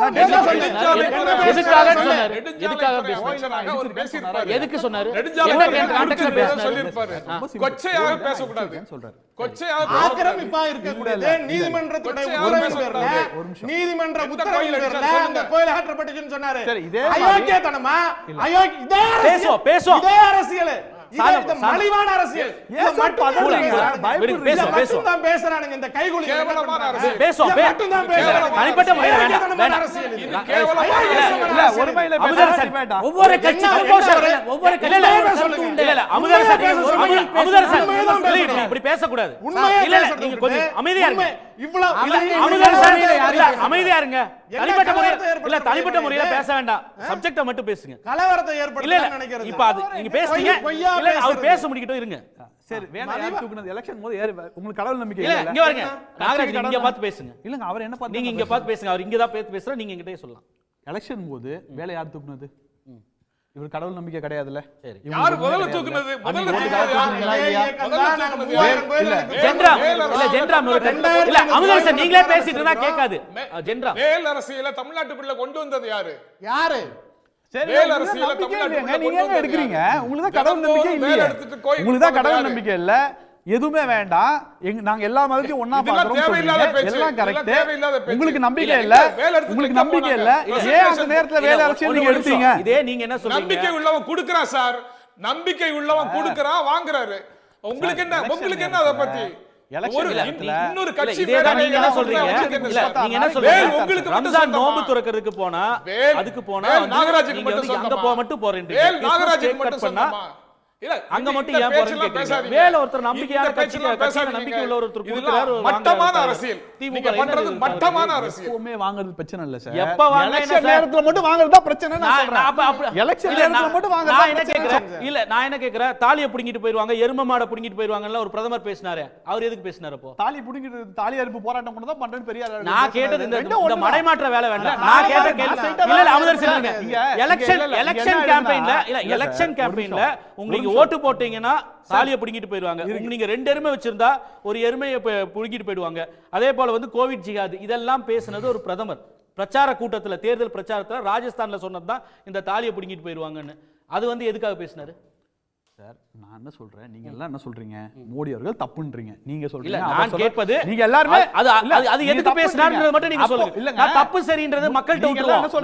எதுக்கு சொன்னாரு? கொச்சையாக பேசக்கூடாது. ஆக்கிரமிப்பா இருக்கக்கூடியது நீதிமன்றத்துடைய நீதிமன்ற உத்தரவின் பேர்ல அந்த கோயில் அகற்றப்பட்டுச்சுன்னு சொன்னாரு. அயோக்கியத்தனமா இதே அரசியல், மலிவான அரசியல் பேசுறானுங்க. இந்த கைகூலி ஒவ்வொரு கட்சி இப்படி பேசக்கூடாது. அமைதியா இருங்க, அமைதியா இருங்க. தனிப்பட்ட முறையில பேச வேண்டாம், சப்ஜெக்ட மட்டும் பேசுங்க. கலவரத்தை ஏற்படுத்த நினைக்கிறது. இப்ப அது நீங்க பேசுறீங்க, அவர் பேச முடிக்கிட்டோம் இருங்க. சரி, வேணாம். தூக்குனது எலெக்ஷன் போது உங்களுக்கு கடவுள் நம்பிக்கை இல்ல. இங்க வரங்க, நாகராஜ் இங்க பார்த்து பேசுங்க. இல்லங்க, அவர் என்ன பார்த்து நீங்க இங்க பார்த்து பேசுங்க. அவர் இங்க தான் பேசுற, நீங்க என்கிட்டயே சொல்லலாம். எலெக்ஷன் போது வேலை யார் தூக்குனது? இவர் கடவுள் நம்பிக்கை கிடையாதுல்ல. சரி, யார் முதல்ல தூக்குனது? முதல்ல அமுதரசன் நீங்களே பேசிட்டு இருந்தா கேட்காது. மேல் அரசியல தமிழ்நாட்டுக்குள்ள கொண்டு வந்தது யாரு? மேல் அரசியல தமிழ்நாட்டுக்குள்ள நீங்க எடுக்கிறீங்க. உங்களுக்கு தான் கடவுள் நம்பிக்கை இல்ல. உங்களுக்கு தான் கடவுள் நம்பிக்கை இல்ல. எதுவுமே வேண்டாம், நாங்க எல்லா மதத்தையும் ஒண்ணா பாக்குறோம், எல்லாம் கரெக்ட். உங்களுக்கு நம்பிக்கை இல்ல, உங்களுக்கு நம்பிக்கை இல்ல. ஏன் அந்த நேரத்துல வேலை அரசியல் நீங்க எடுத்தீங்க? இதே நீங்க என்ன சொல்றீங்க? நம்பிக்கை உள்ளவன் கொடுக்கறான் சார், நம்பிக்கை உள்ளவன் கொடுக்கறான், வாங்குறாரு. உங்களுக்கு என்ன அத பத்தி? இன்னொரு கட்சி நீங்க என்ன சொல்றீங்க? நீங்க என்ன சொல்றீங்க? உங்களுக்கு ரம்ஜான் நோன்பு துறக்கிறதுக்கு போனா அதுக்கு போனா நாகராஜுக்கு மட்டும் அங்க போக மட்டும் போறீங்க. நாகராஜுக்கு மட்டும் சொன்னா இல்ல, அங்க மட்டும் இந்த ஏன் பேச்செல்லாம் போறேன்னு கேக்குறீங்க. பேசாதீங்க. மேல ஒருத்தர் நம்பிக்கையான இந்த பேச்செல்லாம் கட்சியில பேசாதீங்க. நம்பிக்கை உள்ள ஒருத்தர் இதெல்லாம் கொடுக்கிறாரு, மட்டமான வாங்குறாரு. அரசியல். திமுக நீங்க பண்றது என்ன மட்டமான அரசியல். எப்பவுமே வாங்குறது பிரச்சனை இல்ல சார். எப்ப வாங்கினா என்ன எலெக்ஷன் சார்? நேரத்துல மட்டும் வாங்குறது தான் பிரச்சனை நான் நான் சொல்றேன். அப்ப- அப்ப- எலெக்ஷன் இல்ல, நேரத்துல நான் மட்டும் வாங்குறது நான் தான் என்ன பிரச்சனை. கேக்குறேன் இல்ல நான் என்ன கேக்குறேன், தாலியை புடிங்கிட்டு போயிருவாங்க, எரும மாடை புடிங்கிட்டு போயிருவாங்கல்ல ஒரு பிரதமர் பேசினாரு, அவர் எதுக்கு பேசினாரு அப்போ? தாலி புடிங்கிட்டு தாலி அறுப்பு போராட்டம் பண்ண தான் பண்றேன்னு பெரிய ஆளு நான் கேட்டது இந்த ரெண்டும் இந்த ஒண்ணுதான். மடைமாற்ற வேலை வேண்டாம். இல்ல, நான் கேட்ட நான் கேள்வி straight ஆ இல்ல இல்ல தான் அமுதர் சொல்லுங்க. இங்க- எலெக்ஷன் இல்ல, இல்ல, எலெக்ஷன் என்ன கேம்பெயின்ல ஆயிடுதுன்னா- இல்ல இல்ல சார், எலெக்ஷன் ஒரு கேம்பெயின்ல நிமிஷம். உங்களுக்கு ஒரு ஓட்டு போட்டீங்கன்னா தாலியை புடிங்கிட்டு போயிருவாங்க. நீங்க 2 எருமை வச்சிருந்தா ஒரு எருமையை புடிங்கிட்டு போயிடுவாங்க. அதே போல வந்து கோவிட் ஜிகாது இதெல்லாம் பேசுனது ஒரு பிரதமர் பிரச்சார கூட்டத்துல, தேர்தல் பிரச்சாரத்துல ராஜஸ்தான்ல சொன்னதுதான் இந்த தாலியை புடிங்கிட்டு போயிருவாங்கன்னு. அது வந்து எதுக்காக பேசினாரு சார்? நான் என்ன சொல்றேன், நீங்க எல்லாம் என்ன சொல்றீங்க? மோடி அவர்கள் தப்புன்றீங்க. நீங்க இல்ல சொல்றீங்க, நான் அவர் சொல்ற- கேட்பது நீங்க எல்லாரும் அது எதுக்கு பேசினாருன்றது மட்டும் நீங்க சொல்லுங்க. நான் தப்பு சரின்றது மக்கள்கிட்ட விட்டுருவோம்.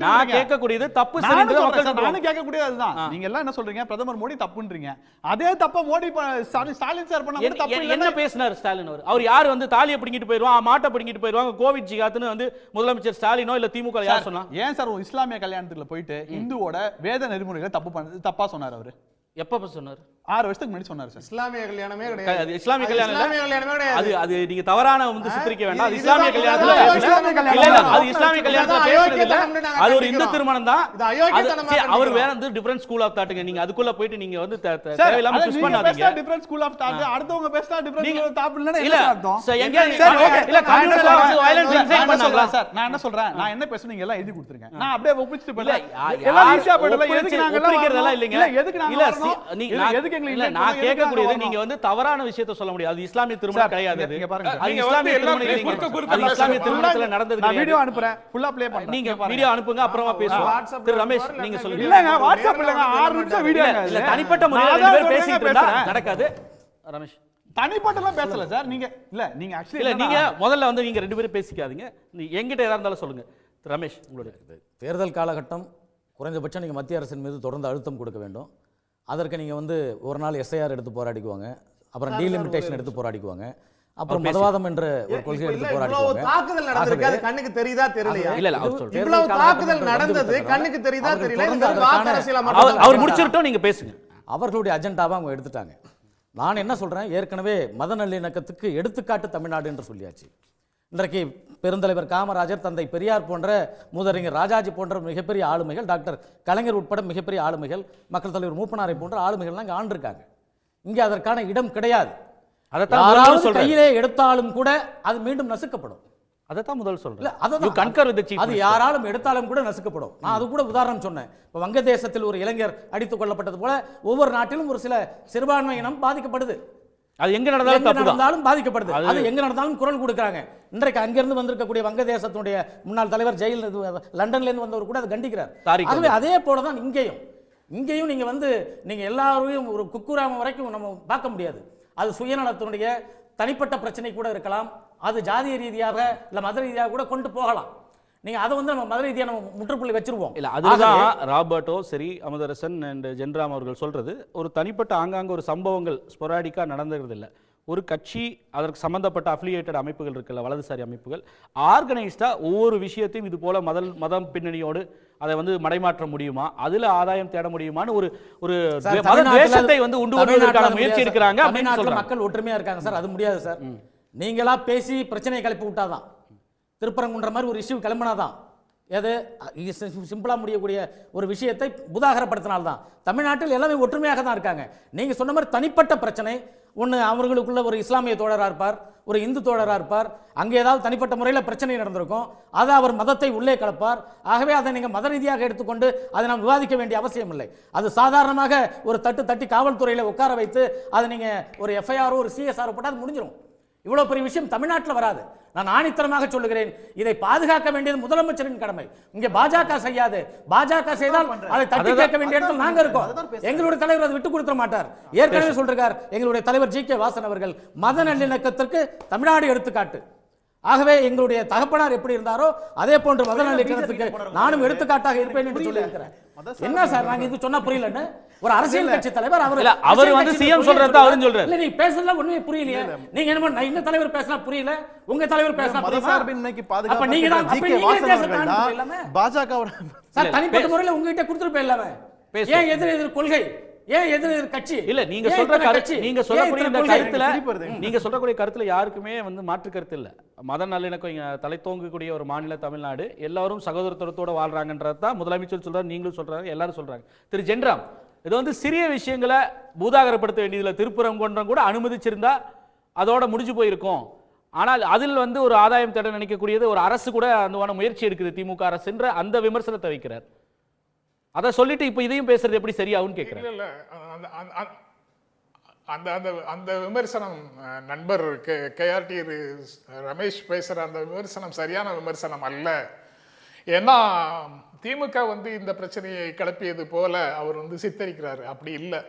நான் கேட்கக்கூடியது தப்பு சரின்றது மக்கள்கிட்ட நானும் கேட்கக்கூடியது அதுதான். நீங்க எல்லாம் என்ன சொல்றீங்க? பிரதமர் மோடி தப்புன்றீங்க. அதே தப்ப மோடி ஸ்டாலின் சார் பண்ண கூட தப்பு என்ன பேசினார் ஸ்டாலின் அவர் யார் வந்து தாலியை பிடிங்கிட்டு போயிருவான், மாட்டை பிடிங்கிட்டு போயிருவாங்க, கோவிட் ஜிகாத்னு வந்து முதலமைச்சர் ஸ்டாலினோ இல்ல திமுக யார் சொன்னா? ஏன் சார் இஸ்லாமிய கல்யாணத்துக்குள்ள போயிட்டு இந்துவோட வேத நெறிமுறைகளை தப்பா சொன்னார் அவரு? எப்ப சொன்னார்? 6 வருஷத்துக்கு முன்னாடி சொன்னாரு சார். இஸ்லாமிய கல்யாணமே அது கிடையாது. இஸ்லாமிய கல்யாணம் இல்ல. இஸ்லாமிய கல்யாணமே கிடையாது. அது அது நீங்க தவறான வந்து சித்தரிக்க வேண்டாம். அது இது இஸ்லாமிய இதுதான் கல்யாணத்துல இஸ்லாமிய கல்யாணம். இல்ல இல்ல அது இஸ்லாமிய கல்யாணத்துல இதுதான் பேசுறது இல்ல. அயோக்கியத்தனம்னு நாங்க அது ஒரு இந்து கண்டிக்கிறோம். திருமணம் தான். இது அயோக்கியத்தனமா அவர் கண்டிக்கிறோம். வேற வந்து டிஃபரண்ட் ஸ்கூல் ஆஃப் தாட்டுங்க. நீங்க அதுக்குள்ள போயிட்டு நீங்க வந்து சார், தேவையில்லாம அத ட்விஸ்ட் நீங்க பண்ணாதீங்க. பேசினா different school of thought, அடுத்தவங்க பேசினா different நீங்க- school of thought இல்லைன்னா இல்ல என்ன அர்த்தம்? சார், எங்க சரி, okay. இல்ல நான் என்ன கம்யூனிஸ்ட் சொல்றேன்? வயலன்ஸ் நான் இன்சைட் என்ன பண்ணாங்களா சொல்றேன் சார்? நான் என்ன சொல்றேன்? நான் என்ன பேசுறேன் நீங்க எல்லாம் எழுதி கொடுத்துருங்க. நான் அப்படியே ஒப்பிச்சிட்டு இல்ல போயிடலாம். எல்லாம் ஈஸியா போயிடலாம். எதுக்கு நாங்க எல்லாம் ஒப்பிக்கிறதெல்லாம் வரணும்? இல்லைங்க. இல்ல, எதுக்கு நாங்க இல்ல வரணும்? நான் எதுக்கு எங்களுக்கு இல்ல invite நான் பண்ணணும்? கேட்கக்கூடியது எதுக்கு நீங்க வந்து தவறான விஷயத்தை சொல்ல முடியாது. அது இஸ்லாமிய திருமணம் சார், கிடையாது. இங்க பாருங்க சார். அது நீங்க இஸ்லாமிய வந்து எல்லாம் திருமணம் இல்லைங்க. குறுக்க அது இஸ்லாமிய பேசுங்க. திருமணத்துல நடந்தது நான் வீடியோ கிடையாது. அனுப்புறேன். ஃபுல்லா ப்ளே பண்றேன். நீங்க இங்க பாருங்க. வீடியோ அனுப்புங்க, அப்புறமா பேசுவோம். வாட்ஸ்அப்ல திரு ரமேஷ் அனுப்புங்க, நீங்க இல்ல சொல்லுங்க. இல்லங்க, வாட்ஸ்அப்ல 6 நிமிஷம் வீடியோ இல்ல தனிப்பட்ட முறையில நான் 2 பேர் தான் பேசிட்டு இருந்தா பேசுறேன். நடக்காது. ரமேஷ் தனிப்பட்டலாம் பேசல சார். நீங்க இல்ல நீங்க ஆக்சுவலி இல்ல நீங்க முதல்ல வந்து நீங்க 2 பேரும் பேசிக்காதீங்க. என்கிட்ட ஏதா இருந்தாலும் சொல்லுங்க. திரு ரமேஷ் உங்களுடைய தேர்தல் காலகட்டம் குறைந்தபட்சம் நீங்கள் மத்திய அரசின் மீது தொடர்ந்து அழுத்தம் கொடுக்க வேண்டும். அதற்கு நீங்கள் வந்து ஒரு நாள் எஸ்ஐஆர் எடுத்து போராடிக்குவாங்க, அப்புறம் டீலிமிட்டேஷன் எடுத்து போராடிக்குவாங்க, அப்புறம் மதவாதம் என்ற ஒரு கொள்கை இல்ல, எடுத்து இவ்வளவு போராடிக்குவாங்க. தாக்குதல் நடந்திருக்கு, அது கண்ணுக்கு தெரியுதா தெரியலையா? இல்ல இல்ல அவர் சொல்றாரு. இவ்வளவு தாக்குதல் நடந்தது கண்ணுக்கு தெரியுதா தெரியல? இது வெறும் வாக்கு அரசியலா மட்டும் அவர் முடிச்சிரட்டும், நீங்க பேசுங்க. அவர்களுடைய அஜெண்டாவை அவங்க எடுத்துட்டாங்க. நான் என்ன சொல்றேன், ஏற்கனவே மத நல்லிணக்கத்துக்கு எடுத்துக்காட்டு தமிழ்நாடு என்று சொல்லியாச்சு. இன்றைக்கு பெருந்தலைவர் காமராஜர், தந்தை பெரியார் போன்ற மூதறிஞர் ராஜாஜி போன்ற மிகப்பெரிய ஆளுமைகள், டாக்டர் கலைஞர் உட்பட மிகப்பெரிய ஆளுமைகள், மக்கள் தலைவர் மூப்பனாரை போன்ற ஆளுமைகள்லாம் இங்கே ஆண்டிருக்காங்க. இங்கே அதற்கான இடம் கிடையாது. அதைத்தான் யாராவது முதல்ல சொல்றேன். கையிலே எடுத்தாலும் கூட அது மீண்டும் நசுக்கப்படும். அதைத்தான் முதல் இல்ல, சொல்றேன். அதுதான். You concur with the chief அது minister. யாராலும் எடுத்தாலும் கூட நசுக்கப்படும். நான் அது கூட உதாரணம் சொன்னேன். இப்போ வங்கதேசத்தில் ஒரு இளைஞர் அடித்துக் கொள்ளப்பட்டது போல ஒவ்வொரு நாட்டிலும் ஒரு சில சிறுபான்மை இனம் பாதிக்கப்படுது. அது எங்க நடந்தாலும் எங்க தப்பு தான். நடந்தாலும் பாதிக்கப்படுது. அது எங்க நடந்தாலும் குரல் கொடுக்கறாங்க. இன்றைக்கு அங்கிருந்து வந்திருக்கக்கூடிய வங்கதேசத்தினுடைய முன்னாள் தலைவர் லண்டன்ல இருந்து வந்தவர் கூட அதை கண்டிக்கிறார். ஆகவே அதே போல தான் இங்கேயும் நீங்க வந்து நீங்க எல்லாரையும் ஒரு குக்குராம வரைக்கும் நம்ம பார்க்க முடியாது. அது சுயநலத்தினுடைய தனிப்பட்ட பிரச்சனை கூட இருக்கலாம். அது ஜாதிய ரீதியாக இல்ல மத ரீதியாக கூட கொண்டு போகலாம். நீங்க அதை வந்து நம்ம மத ரீதியாக நம்ம முற்றுப்புள்ளி வச்சிருவோம். இல்ல அதுதான் ராபர்ட்டோ சரி அமுதரசன் அண்ட் ஜென்ராம் அவர்கள் சொல்றது. ஒரு தனிப்பட்ட ஆங்காங்க ஒரு சம்பவங்கள் ஸ்பொராடிக்கா நடந்துகிறது இல்லை. ஒரு கட்சி, அதற்கு சம்பந்தப்பட்ட அஃபிலியேட்டட் அமைப்புகள் இருக்குல்ல, வலதுசாரி அமைப்புகள், ஆர்கனைஸ்டா ஒவ்வொரு விஷயத்தையும் இது போல மதம் பின்னணியோடு அதை வந்து மடைமாற்ற முடியுமா, அதுல ஆதாயம் தேட முடியுமான்னு ஒரு மத தேசத்தை வந்து உண்டு பண்ணுவதற்கான முயற்சி எடுக்கிறாங்க அப்படின்னு சொல்றாங்க. மக்கள் ஒற்றுமையா இருக்காங்க சார். அது முடியாது சார். நீங்களா பேசி பிரச்சனையை கிளப்பி விட்டாதான், திருப்பரங்குன்ற மாதிரி ஒரு இஷ்யூ கிளம்பினாதான், எது சிம்பிளா முடியக்கூடிய ஒரு விஷயத்தை புதாகரப்படுத்தினால்தான். தமிழ்நாட்டில் எல்லாமே ஒற்றுமையாக தான் இருக்காங்க. நீங்க சொன்ன மாதிரி தனிப்பட்ட பிரச்சனை ஒன்று, அவர்களுக்குள்ள ஒரு இஸ்லாமிய தோழராக இருப்பார், ஒரு இந்து தோழராக இருப்பார், அங்கே ஏதாவது தனிப்பட்ட முறையில் பிரச்சனை நடந்திருக்கும், அதை அவர் மதத்தை உள்ளே கலப்பார். ஆகவே அதை நீங்கள் மத ரீதியாக எடுத்துக்கொண்டு அதை நாம் விவாதிக்க வேண்டிய அவசியம் இல்லை. அது சாதாரணமாக ஒரு தட்டி காவல்துறையில் உட்கார வைத்து அதை நீங்கள் ஒரு எஃப்ஐஆரோ ஒரு சிஎஸ்ஆரோ போட்டால் அது முடிஞ்சிடும். இவ்வளவு பெரிய விஷயம் தமிழ்நாட்டில் வராது. நான் ஆணித்தரமாக சொல்லுகிறேன், இதை பாதுகாக்க வேண்டியது முதலமைச்சரின் கடமை. இங்கே பாஜக செய்யாது. பாஜக செய்தால் அதை தட்டி கேட்க வேண்டிய இடத்தில் நாங்க இருக்கோம். எங்களுடைய தலைவர் அதை விட்டு கொடுக்க மாட்டார். ஏற்கனவே சொல்றார் எங்களுடைய தலைவர் ஜி.கே. வாசன் அவர்கள், மத நல்லிணக்கத்திற்கு தமிழ்நாடு எடுத்துக்காட்டு. ஆகவே எங்களுடைய தகப்பனார் எப்படி இருந்தாரோ அதே போன்று மத நல்லிணக்கத்துக்கு நானும் எடுத்துக்காட்டாக இருப்பேன் என்று சொல்லியிருக்கிறேன். என்ன சார் நாங்க இது சொன்னா புரியலன்னு? ஒரு அரசியல் கட்சி தலைவர் அவர் வந்து சிஎம் சொல்றத அவரும் சொல்றாரு. இல்ல நீங்க பேசுறதுல ஒண்ணுமே புரியலையே. நீங்க என்ன நான் இந்த தலைவர் பேசினா புரியல, உங்க தலைவர் பேசினா புரியல. மதசார்பின்மைக்கு அப்ப நீங்க தான் ஜி.கே. வாசன் அவர்கள் தான் பாஜக சார் தனிப்பட்ட முறையில் உங்ககிட்ட கொடுத்துட்டு போயிடலாமே. ஏன் எதிர் கொள்கை ஏன் எதிர் கட்சி இல்ல நீங்க ஏன் சொல்ற இத்தனை கருத்து கட்சி? நீங்க ஏன் சொல்லக்கூடிய இத்தனை இந்த கொள்கை? கருத்துல சிரிப்பு வருது. நீங்க சொல்லக்கூடிய கருத்துல யாருக்குமே வந்து மாற்று கருத்து இல்ல. மத நல்லிணக்கம் இங்க தலை தோங்கக்கூடிய ஒரு மாநில தமிழ்நாடு, எல்லாரும் சகோதரத்துவத்தோட வாழ்றாங்கன்றது தான் முதலமைச்சர் சொல்றாரு, நீங்களும் சொல்றாங்க, எல்லாரும் சொல்றாங்க. திரு ஜென்ராம், இது வந்து சிறிய விஷயங்களை பூதாகரப்படுத்த வேண்டியதுல திருப்பரங்குன்றம் கூட அனுமதிச்சிருந்தா அதோட முடிஞ்சு போயிருக்கும். ஆனால் அதில் வந்து ஒரு ஆதாயம் தேட நினைக்கக்கூடியது ஒரு அரசு கூட அந்த முயற்சி எடுக்குது திமுக அரசுன்ற அந்த விமர்சனத்தை வைக்கிறார். அதை சொல்லிட்டு இப்ப இதையும் பேசுறது எப்படி சரியாகும் கேட்கிறேன். இல்ல அந்த அந்த அந்த விமர்சனம் நண்பர் கேஆர்டி ரமேஷ் பேசுற அந்த விமர்சனம் சரியான விமர்சனம் அல்ல. ஏன்னா திமுக வந்து இந்த பிரச்சனையை கிளப்பியது போல அவர் வந்து சித்தரிக்கிறாரு. அப்படி இல்லை.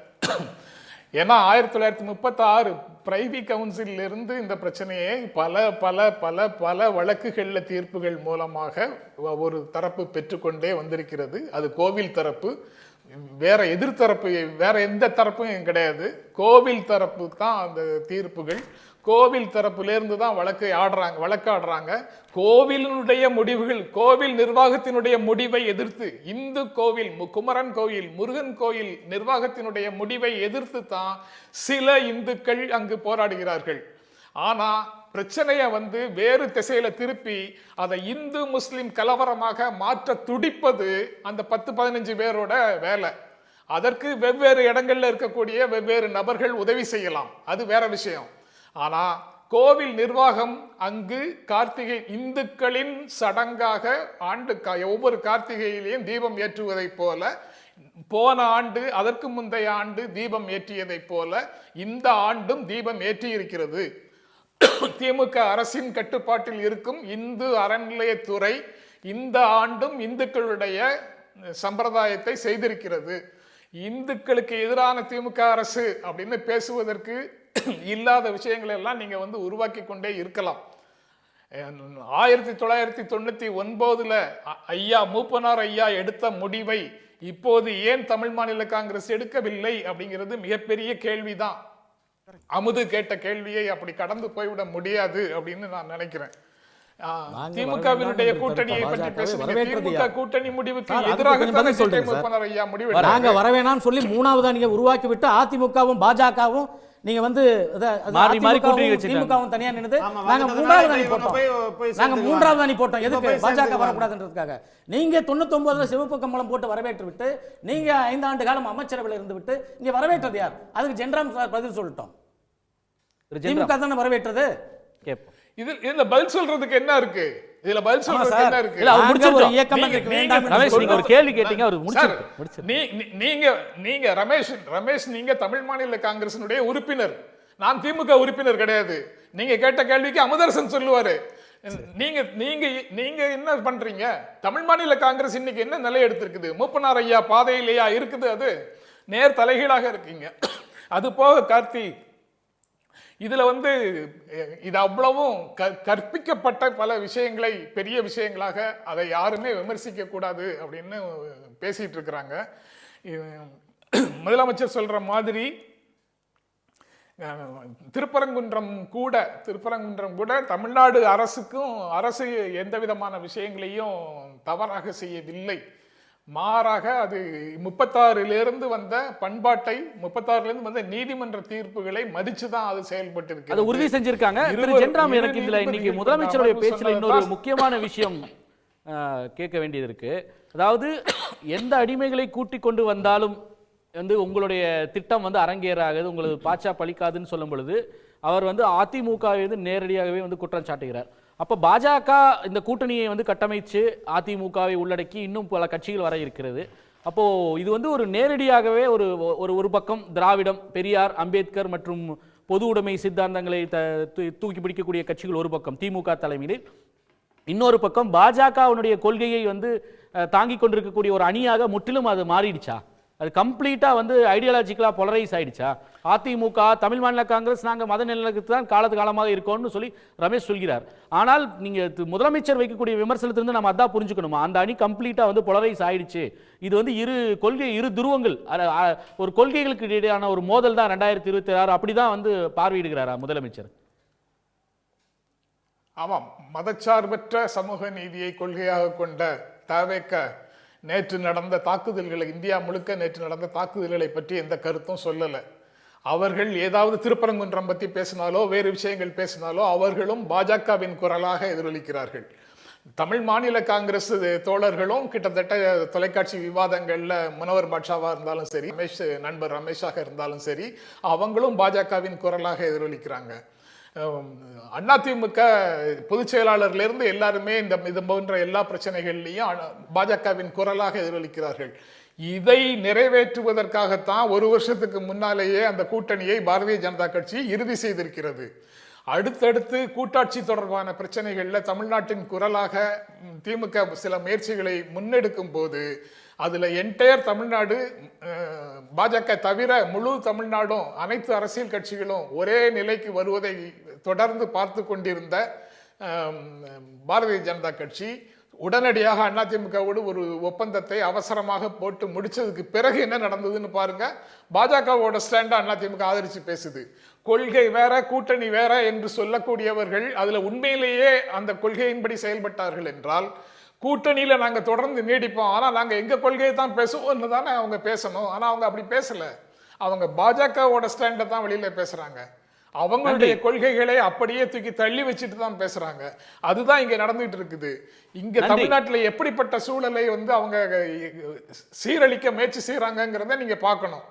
ஏன்னா 1936 பிரைவி கவுன்சில் இருந்து இந்த பிரச்சனையை பல பல பல பல வழக்குகள்ல தீர்ப்புகள் மூலமாக ஒரு தரப்பு பெற்றுக்கொண்டே வந்திருக்கிறது. அது கோவில் தரப்பு, வேற எதிர்த்தரப்பு வேற எந்த தரப்பும் கிடையாது. கோவில் தரப்பு தான் அந்த தீர்ப்புகள். கோவில் தரப்பிலிருந்து தான் வழக்காடுறாங்க. கோவிலினுடைய முடிவுகள், கோவில் நிர்வாகத்தினுடைய முடிவை எதிர்த்து, இந்து கோவில், குமரன் கோயில், முருகன் கோயில் நிர்வாகத்தினுடைய முடிவை எதிர்த்து தான் சில இந்துக்கள் அங்கு போராடுகிறார்கள். ஆனா பிரச்சனையை வந்து வேறு திசையில திருப்பி அதை இந்து முஸ்லிம் கலவரமாக மாற்ற துடிப்பது அந்த 10-15 பேரோட வேலை. அதற்கு வெவ்வேறு இடங்கள்ல இருக்கக்கூடிய வெவ்வேறு நபர்கள் உதவி செய்யலாம், அது வேற விஷயம். ஆனா கோவில் நிர்வாகம் அங்கு கார்த்திகை இந்துக்களின் சடங்காக ஒவ்வொரு கார்த்திகையிலையும் தீபம் ஏற்றுவதை போல, போன ஆண்டு அதற்கு முந்தைய ஆண்டு தீபம் ஏற்றியதை போல இந்த ஆண்டும் தீபம் ஏற்றி இருக்கிறது. திமுக அரசின் கட்டுப்பாட்டில் இருக்கும் இந்து அறநிலையத்துறை இந்த ஆண்டும் இந்துக்களுடைய சம்பிரதாயத்தை செய்திருக்கிறது. இந்துக்களுக்கு எதிரான திமுக அரசு அப்படின்னு பேசுவதற்கு இல்லாத விஷயங்களை எல்லாம் நீங்க வந்து உருவாக்கி கொண்டே இருக்கலாம். 1999 ஐயா மூப்பனார் ஐயா எடுத்த முடிவை இப்போது ஏன் தமிழ் மாநில காங்கிரஸ் எடுக்கவில்லை அப்படிங்கிறது மிகப்பெரிய கேள்விதான். அமுது கேட்ட கேள்வியை அப்படி கடந்து போய்விட முடியாது அப்படின்னு நான் நினைக்கிறேன். திமுகவினுடைய கூட்டணியை பற்றி பேசுறீங்க. திமுக கூட்டணி முடிவுக்கு எதிராக ஐயா முடிவு நாங்க வரவேணான்னு சொல்லி மூணாவதா நீங்க உருவாக்கி விட்டு அதிமுகவும் பாஜகவும் நீங்க வந்து திமுகவும் தனியா நின்று நாங்க மூன்றாவது அணி போட்டோம். எதுக்கு? பாஜக வரக்கூடாதுன்றதுக்காக. நீங்க 99 சிவப்பு கம்பளம் போட்டு வரவேற்று விட்டு நீங்க 5 ஆண்டு காலம் அமைச்சரவையில் இருந்து விட்டு இங்க வரவேற்றது யார்? அதுக்கு ஜென்ராம் பதில் சொல்லிட்டோம். திமுக தானே வரவேற்றது. இதுல பதில் சொல்றதுக்கு என்ன இருக்கு? இதுல பதில் சொல்றதுக்கு என்ன இருக்கு? இல்ல அவர் முடிச்சிட்டு ஒரு இயக்கம் இருக்கு வேண்டாம். ரமேஷ் நீங்க ஒரு கேள்வி கேட்டீங்க, அவர் முடிச்சிட்டு. நீங்க ரமேஷ் நீங்க தமிழ் மாநில காங்கிரசினுடைய உறுப்பினர், நான் திமுக உறுப்பினர் கிடையாது. நீங்க கேட்ட கேள்விக்கு அமுதரசன் சொல்லுவாரு. நீங்க என்ன பண்றீங்க? தமிழ் மாநில காங்கிரஸ் இன்னைக்கு என்ன நிலை எடுத்திருக்குது? மூப்பனார் ஐயா பாதையிலேயா இருக்குது? அது நேர் தலைகீழாக இருக்கீங்க. அது போக கார்த்தி, இதுல வந்து இது அவ்வளவும் கற்பிக்கப்பட்ட பல விஷயங்களை பெரிய விஷயங்களாக அதை யாருமே விமர்சிக்க கூடாது அப்படின்னு பேசிட்டு இருக்கிறாங்க. முதலமைச்சர் சொல்ற மாதிரி திருப்பரங்குன்றம் கூட தமிழ்நாடு அரசு எந்த விதமான விஷயங்களையும் தவறாக செய்யவில்லை. மாறாக அது 36 வந்த பண்பாட்டை, 36 வந்த நீதிமன்ற தீர்ப்புகளை மதிச்சுதான் அது செயல்பட்டு இருக்கு. அது உறுதி செஞ்சிருக்காங்க. திரு ஜென்ராம், எனக்கு இதுல இன்னைக்கு முதலமைச்சருடைய பேச்சுல இன்னொரு முக்கியமான விஷயம் கேட்க வேண்டியது இருக்கு. அதாவது எந்த அடிமைகளை கூட்டி கொண்டு வந்தாலும் வந்து உங்களுடைய திட்டம் வந்து அரங்கேறாது, உங்களது பாச்சா பலிக்காதுன்னு சொல்லும் பொழுது அவர் வந்து அதிமுகவை வந்து நேரடியாகவே வந்து குற்றம் சாட்டுகிறார். அப்போ பாஜக இந்த கூட்டணியை வந்து கட்டமைச்சு அதிமுகவை உள்ளடக்கி இன்னும் பல கட்சிகள் வர இருக்கிறது. அப்போ இது வந்து ஒரு நேரடியாகவே ஒரு பக்கம் திராவிடம், பெரியார், அம்பேத்கர் மற்றும் பொது உடைமை சித்தாந்தங்களை தூக்கி பிடிக்கக்கூடிய கட்சிகள் ஒரு பக்கம் திமுக தலைமையில், இன்னொரு பக்கம் பாஜகவினுடைய கொள்கையை வந்து தாங்கி கொண்டிருக்கக்கூடிய ஒரு அணியாக முற்றிலும் அது மாறிடுச்சா? அது கம்ப்ளீட்டா வந்து ஐடியாலஜிக்கலா போலரைஸ் ஆயிடுச்சா? அதிமுக, தமிழ் மாநில காங்கிரஸ் நாங்க மத நிலத்துக்கு தான் காலமாக இருக்கோம்னு சொல்லி ரமேஷ் சொல்கிறார். ஆனால் நீங்க முதலமைச்சர் வைக்கக்கூடிய விமர்சனத்திலிருந்து நம்ம அதான் புரிஞ்சுக்கணுமா? அந்த அணி கம்ப்ளீட்டா வந்து போலரைஸ் ஆயிடுச்சு. இது வந்து இரு துருவங்கள், ஒரு கொள்கைகளுக்கு இடையான ஒரு மோதல் தான் 2026 அப்படிதான் வந்து பார்வையிடுகிறாரா முதலமைச்சர்? ஆமாம், மதச்சார்பற்ற சமூக நீதியை கொள்கையாக கொண்ட தவேக நேற்று நடந்த தாக்குதல்களை, இந்தியா முழுக்க நேற்று நடந்த தாக்குதல்களை பற்றி எந்த கருத்தும் சொல்லலை. அவர்கள் ஏதாவது திருப்பரங்குன்றம் பற்றி பேசினாலோ வேறு விஷயங்கள் பேசினாலோ அவர்களும் பாஜகவின் குரலாக எதிரொலிக்கிறார்கள். தமிழ் மாநில காங்கிரஸ் தோழர்களும் கிட்டத்தட்ட தொலைக்காட்சி விவாதங்கள்ல முனவர் பாட்ஷாவா இருந்தாலும் சரி, நண்பர் ரமேஷாக இருந்தாலும் சரி, அவங்களும் பாஜகவின் குரலாக எதிரொலிக்கிறாங்க. அதிமுக பொதுச் செயலாளர்ல இருந்து எல்லாருமே இது போன்ற எல்லா பிரச்சனைகள்லையும் பாஜகவின் குரலாக எதிரொலிக்கிறார்கள். இதை நிறைவேற்றுவதற்காகத்தான் ஒரு வருஷத்துக்கு முன்னாலேயே அந்த கூட்டணியை பாரதிய ஜனதா கட்சி இறுதி செய்திருக்கிறது. அடுத்தடுத்து கூட்டாட்சி தொடர்பான பிரச்சனைகள்ல தமிழ்நாட்டின் குரலாக திமுக சில முயற்சிகளை முன்னெடுக்கும் போது அதுல என்டையர் தமிழ்நாடு, பாஜக தவிர முழு தமிழ்நாடும், அனைத்து அரசியல் கட்சிகளும் ஒரே நிலைக்கு வருவதை தொடர்ந்து பார்த்து கொண்டிருந்த பாரதிய ஜனதா கட்சி உடனடியாக அதிமுகவோடு ஒரு ஒப்பந்தத்தை அவசரமாக போட்டு முடிச்சதுக்கு பிறகு என்ன நடந்ததுன்னு பாருங்க. பாஜகவோட ஸ்டாண்ட அதிமுக ஆதரிச்சு பேசுது. கொள்கை வேற கூட்டணி வேற என்று சொல்லக்கூடியவர்கள் அதுல உண்மையிலேயே அந்த கொள்கையின்படி செயல்பட்டார்கள் என்றால் கூட்டணியில நாங்க தொடர்ந்து நீடிப்போம், ஆனா நாங்க எங்க கொள்கையை தான் பேசுவோம்னு தானே அவங்க பேசணும். ஆனா அவங்க அப்படி பேசல. அவங்க பாஜகவோட ஸ்டாண்டை தான் வெளியில பேசுறாங்க. அவங்களுடைய கொள்கைகளை அப்படியே தூக்கி தள்ளி வச்சுட்டு தான் பேசுறாங்க. அதுதான் இங்க நடந்துட்டு இருக்குது. இங்க தமிழ்நாட்டில் எப்படிப்பட்ட சூழலை அவங்க சீரழிக்க முயற்சி செய்யறாங்கிறத நீங்க பார்க்கணும்.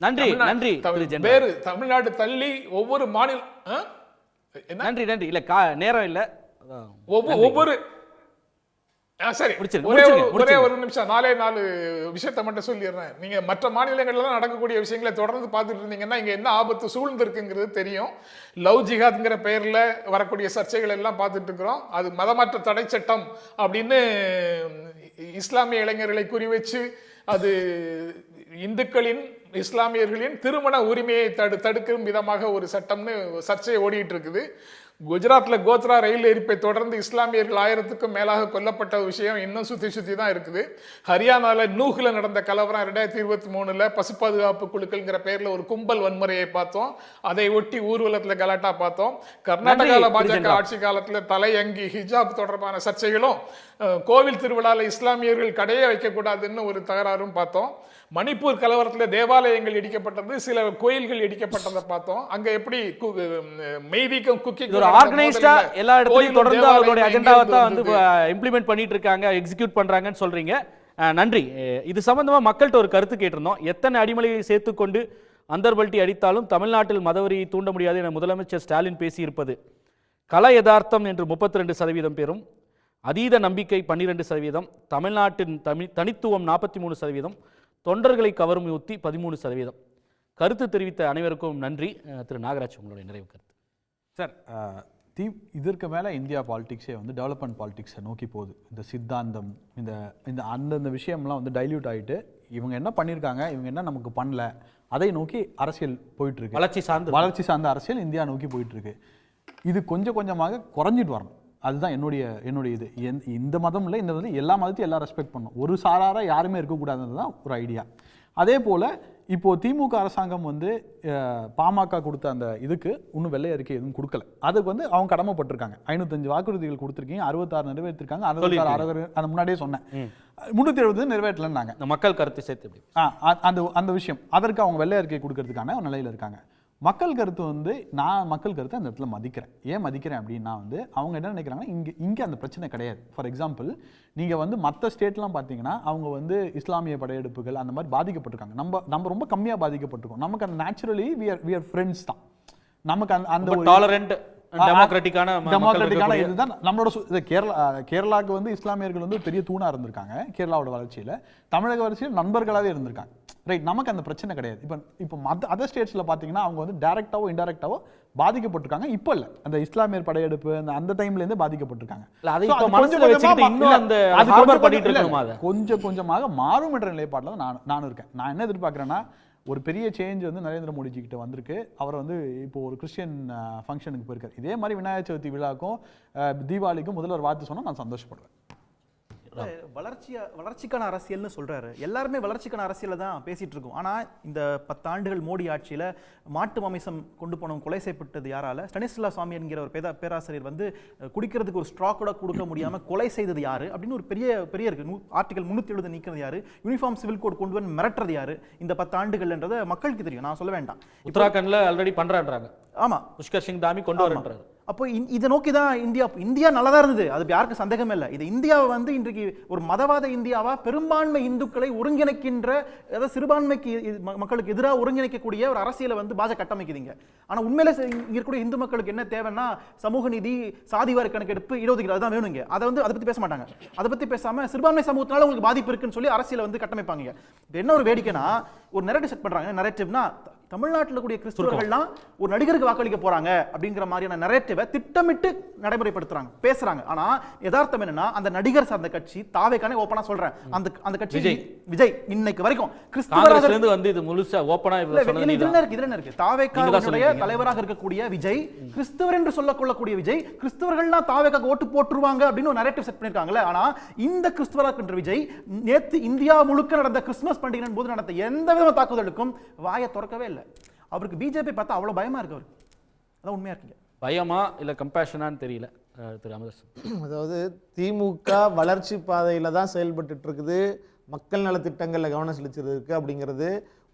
நன்றி நன்றி. வேறு தமிழ்நாடு தள்ளி ஒவ்வொரு மாநில நன்றி நன்றி. இல்ல நேரம் இல்ல. ஒவ்வொரு சரி, ஒரே ஒரு நிமிஷம், 4 விஷயத்தை மட்டும் சொல்லிடுறேன். நீங்க மற்ற மாநிலங்கள்ல நடக்கக்கூடிய விஷயங்களை தொடர்ந்து பார்த்துட்டு இருந்தீங்கன்னா இங்க என்ன ஆபத்து சூழ்ந்திருக்குங்கிறது தெரியும். லவ் ஜிஹாத்ங்கிற பெயர்ல வரக்கூடிய சர்ச்சைகள் எல்லாம் பார்த்துட்டு இருக்கிறோம். அது மதமாற்ற தடை சட்டம் அப்படின்னு இஸ்லாமிய இளைஞர்களை குறிவச்சு அது இந்துக்களின், இஸ்லாமியர்களின் திருமண உரிமையை தடுக்கும் விதமாக ஒரு சட்டம்னு சர்ச்சை ஓடிட்டு இருக்குது. குஜராத்ல கோத்ரா ரயில் எரிப்பை தொடர்ந்து இஸ்லாமியர்கள் 1000க்கும் மேலாக கொல்லப்பட்ட விஷயம் இன்னும் சுத்தி தான் இருக்குது. ஹரியானால நூஹ்ல நடந்த கலவரம் 2023 பசு பாதுகாப்பு குழுக்கள்ங்கிற பேர்ல ஒரு கும்பல் வன்முறையை பார்த்தோம். அதை ஒட்டி ஊர்வலத்துல கலாட்டா பார்த்தோம். கர்நாடகால பாஜக ஆட்சி காலத்துல தலையங்கி ஹிஜாப் தொடர்பான சர்ச்சைகளும், கோவில் திருவிழால இஸ்லாமியர்கள் கடையை வைக்கக்கூடாதுன்னு ஒரு தகராறும் பார்த்தோம். மணிப்பூர் கலவரத்துல தேவாலயங்கள் இடிக்கப்பட்டது, சில கோயில்கள் இடிக்கப்பட்டதை பார்த்தோம். அங்க எப்படி மெய்திக்கும் குக்கிங் ஆர்கனைஸ்டா எல்லா இடத்துலயும் தொடர்ந்து அவங்களுடைய அஜெண்டாவை தான் இம்ப்ளிமெண்ட் பண்ணிட்டு இருக்காங்க, எக்ஸிக்யூட் பண்றாங்கன்னு சொல்றீங்க. நன்றி. இது சம்பந்தமா மக்கள்கிட்ட ஒரு கருத்து கேட்டிருந்தோம். எத்தனை அடிமலையை சேர்த்துக்கொண்டு அந்தர்பல்ட்டி அடித்தாலும் தமிழ்நாட்டில் மதவரியை தூண்ட முடியாது என முதலமைச்சர் ஸ்டாலின் பேசியிருப்பது கல யதார்த்தம் என்று 32% பேரும், அதீத நம்பிக்கை 12%, தமிழ்நாட்டின் தனித்துவம் 43%, தொண்டர்களை கவரும் யுக்தி 13%. கருத்து தெரிவித்த அனைவருக்கும் நன்றி. திரு நாகராஜ், உங்களுடைய நிறைவு கருத்து. சார், இதற்கு மேலே இந்தியா பாலிடிக்ஸே டெவலப்மெண்ட் பாலிடிக்ஸை நோக்கி போகுது. இந்த சித்தாந்தம், இந்த அந்தந்த விஷயம்லாம் டைல்யூட் ஆகிட்டு இவங்க என்ன பண்ணியிருக்காங்க, இவங்க என்ன நமக்கு பண்ணல, அதை நோக்கி அரசியல் போயிட்டுருக்கு. வளர்ச்சி சார்ந்த அரசியல் இந்தியா நோக்கி போயிட்டுருக்கு. இது கொஞ்சம் கொஞ்சமாக குறைஞ்சிட்டு வரணும். அதுதான் என்னுடைய இது. இந்த மதம் இல்லை, இந்த மதம் எல்லா மதத்தையும் எல்லாம் ரெஸ்பெக்ட் பண்ணணும். ஒரு சாராராக யாருமே இருக்கக்கூடாதுன்னு தான் ஒரு ஐடியா. அதே போல் இப்போது திமுக அரசாங்கம் பாமக கொடுத்த அந்த இதுக்கு இன்னும் வெள்ளை அறிக்கை எதுவும் கொடுக்கல. அதுக்கு அவங்க கடமைப்பட்டிருக்காங்க. 505 வாக்குறுதிகள் கொடுத்துருக்கீங்க, 66 நிறைவேற்றிருக்காங்க. 66 அந்த முன்னாடியே சொன்னேன், 370 நிறைவேற்றலன்னாங்க. மக்கள் கருத்து சேர்த்து அந்த விஷயம், அதற்கு அவங்க வெள்ளை அறிக்கை கொடுக்கறதுக்கான நிலையில் இருக்காங்க. மக்கள் கருத்து நான் மக்கள் கருத்தை அந்த இடத்துல மதிக்கிறேன். ஏன் மதிக்கிறேன் அப்படின்னா அவங்க என்ன நினைக்கிறாங்கன்னா இங்கே அந்த பிரச்சனை கிடையாது. ஃபார் எக்ஸாம்பிள், நீங்கள் மற்ற ஸ்டேட்லாம் பார்த்தீங்கன்னா அவங்க இஸ்லாமிய படையெடுப்புகள் அந்த மாதிரி பாதிக்கப்பட்டிருக்காங்க. நம்ம ரொம்ப கம்மியாக பாதிக்கப்பட்டிருக்கோம். நமக்கு அந்த நேச்சுரலி we are friends தான். நமக்கு அந்த டாலரண்ட் டெமோக்ராட்டிக்கான இதுதான் நம்மளோட. கேரளாவுக்கு இஸ்லாமியர்கள் பெரிய தூணா இருந்திருக்காங்க கேரளாவோட வளர்ச்சியில். தமிழக வளர்ச்சியில் நண்பர்களாகவே இருந்திருக்காங்க. ரைட், நமக்கு அந்த பிரச்சனை கிடையாது. இப்போ அதர் ஸ்டேட்ஸில் பார்த்தீங்கன்னா அவங்க டைரக்டாவோ இன்டைரக்டாவோ பாதிக்கப்பட்டிருக்காங்க. இப்போ இல்லை, அந்த இஸ்லாமியர் படையெடுப்பு அந்த டைம்லேருந்து பாதிக்கப்பட்டிருக்காங்க. கொஞ்சம் கொஞ்சமாக மாறும் என்ற நிலைப்பாட்டில் தான் நான் இருக்கேன். நான் என்ன எதிர்பார்க்குறேன்னா, ஒரு பெரிய சேஞ்ச் நரேந்திர மோடிஜி கிட்ட வந்திருக்கு. அவர் இப்போ ஒரு கிறிஸ்டியன் ஃபங்க்ஷனுக்கு போயிருக்காரு. இதே மாதிரி விநாயகர் சதுர்த்தி விழாக்கும் தீபாவளிக்கும் முதல்வர் வாழ்த்து சொன்னால் நான் சந்தோஷப்படுவேன். வளர்ச்சிக்கான அரசியல்னு சொல்றாரு. எல்லாருமே வளர்ச்சிக்கான அரசியல தான் பேசிட்டு இருக்கோம். ஆனா இந்த 10 ஆண்டுகள் மோடி ஆட்சியில மாட்டு மாமிசம் கொண்டு போனவங்க கொலை செய்யப்பட்டது யாரால? ஸ்டனிஸ்லா சுவாமி என்கிற ஒரு பேராசிரியர் வந்து குடிக்கிறதுக்கு ஒரு ஸ்ட்ரா கூட கொடுக்க முடியாம கொலை செய்தது யாரு அப்படின்னு ஒரு பெரிய இருக்கு. ஆர்டிகல் 370 நீக்கிறது யாரு? யூனிஃபார்ம் சிவில் கோட் கொண்டு வந்து மிரட்டுறது யாரு இந்த 10 ஆண்டுகள்ன்றது மக்களுக்கு தெரியும். நான் சொல்ல வேண்டாம். உத்தராகண்ட்ல ஆல்ரெடி பண்றாங்க. ஆமா, புஷ்கர் சிங் தாமி கொண்டு வரன்றாரு. அப்போ இதை நோக்கி தான் இந்தியா நல்லதா இருந்தது, அது யாருக்கும் சந்தேகமே இல்லை. இது இந்தியாவை வந்து இன்றைக்கு ஒரு மதவாத இந்தியாவா பெரும்பான்மை இந்துக்களை ஒருங்கிணைக்கின்ற, அதாவது சிறுபான்மைக்கு மக்களுக்கு எதிராக ஒருங்கிணைக்கக்கூடிய ஒரு அரசியலை வந்து பாஜக கட்டமைக்குதுங்க. ஆனா உண்மையில இங்க இருக்கக்கூடிய இந்து மக்களுக்கு என்ன தேவைன்னா சமூக நீதி, சாதிவாரி கணக்கெடுப்பு, இடஒதுக்கீடு அதுதான் வேணுங்க. அதை பத்தி பேச மாட்டாங்க. அதை பத்தி பேசாம சிறுபான்மை சமூகத்தினால உங்களுக்கு பாதிப்பு இருக்குன்னு சொல்லி அரசியலை வந்து கட்டமைப்பாங்க. என்ன ஒரு வேடிக்கைனா ஒரு நரேட்டிவ் செட் பண்றாங்க. நரேட்டிவ்னா தமிழ்நாட்டில் கூடிய கிறிஸ்தவர்கள்லாம் ஒரு நடிகருக்கு வாக்களிக்க போறாங்க அப்படிங்கிற மாதிரியான நரேட்டிவை திட்டமிட்டு நடைமுறைப்படுத்துறாங்க, பேசுறாங்க. ஆனா யதார்த்தம் என்னன்னா அந்த நடிகர் சார்ந்த கட்சி தாவேக்கான ஓப்பனா சொல்றேன், அந்த கட்சி விஜய் இன்னைக்கு வரைக்கும் கிறிஸ்தவராக இருந்து வந்து இது முழுசா ஓப்பனா இருக்கு. தாவேக்காவுடைய தலைவராக இருக்கக்கூடிய விஜய் கிறிஸ்தவர் என்று சொல்லக்கூடிய விஜய் கிறிஸ்தவர்கள்லாம் தாவேக்காக ஓட்டு போட்டுருவாங்க அப்படின்னு ஒரு நரேட்டிவ் செட் பண்ணிருக்காங்களே. ஆனா இந்த கிறிஸ்தவராக என்ற விஜய் நேத்து இந்தியா முழுக்க நடந்த கிறிஸ்துமஸ் பண்டிகை போது நடந்த எந்த விதமான தாக்குதலுக்கும் வாயை திறக்கவே இல்லை. அவருக்கு பிஜேபி பார்த்தா அவ்வளவு பயமா இருக்கு. அவருக்கு அதான் உண்மையா இருக்குங்க. பயமா இல்ல கம்பேஷனான்னு தெரியல திரு அமர்தாஸ். அதாவது திமுக வளர்ச்சி பாதையில தான் செயல்பட்டு இருக்குது, மக்கள் நலத்திட்டங்கள்ல கவனம் செலுத்திருக்கு அப்படிங்கிறது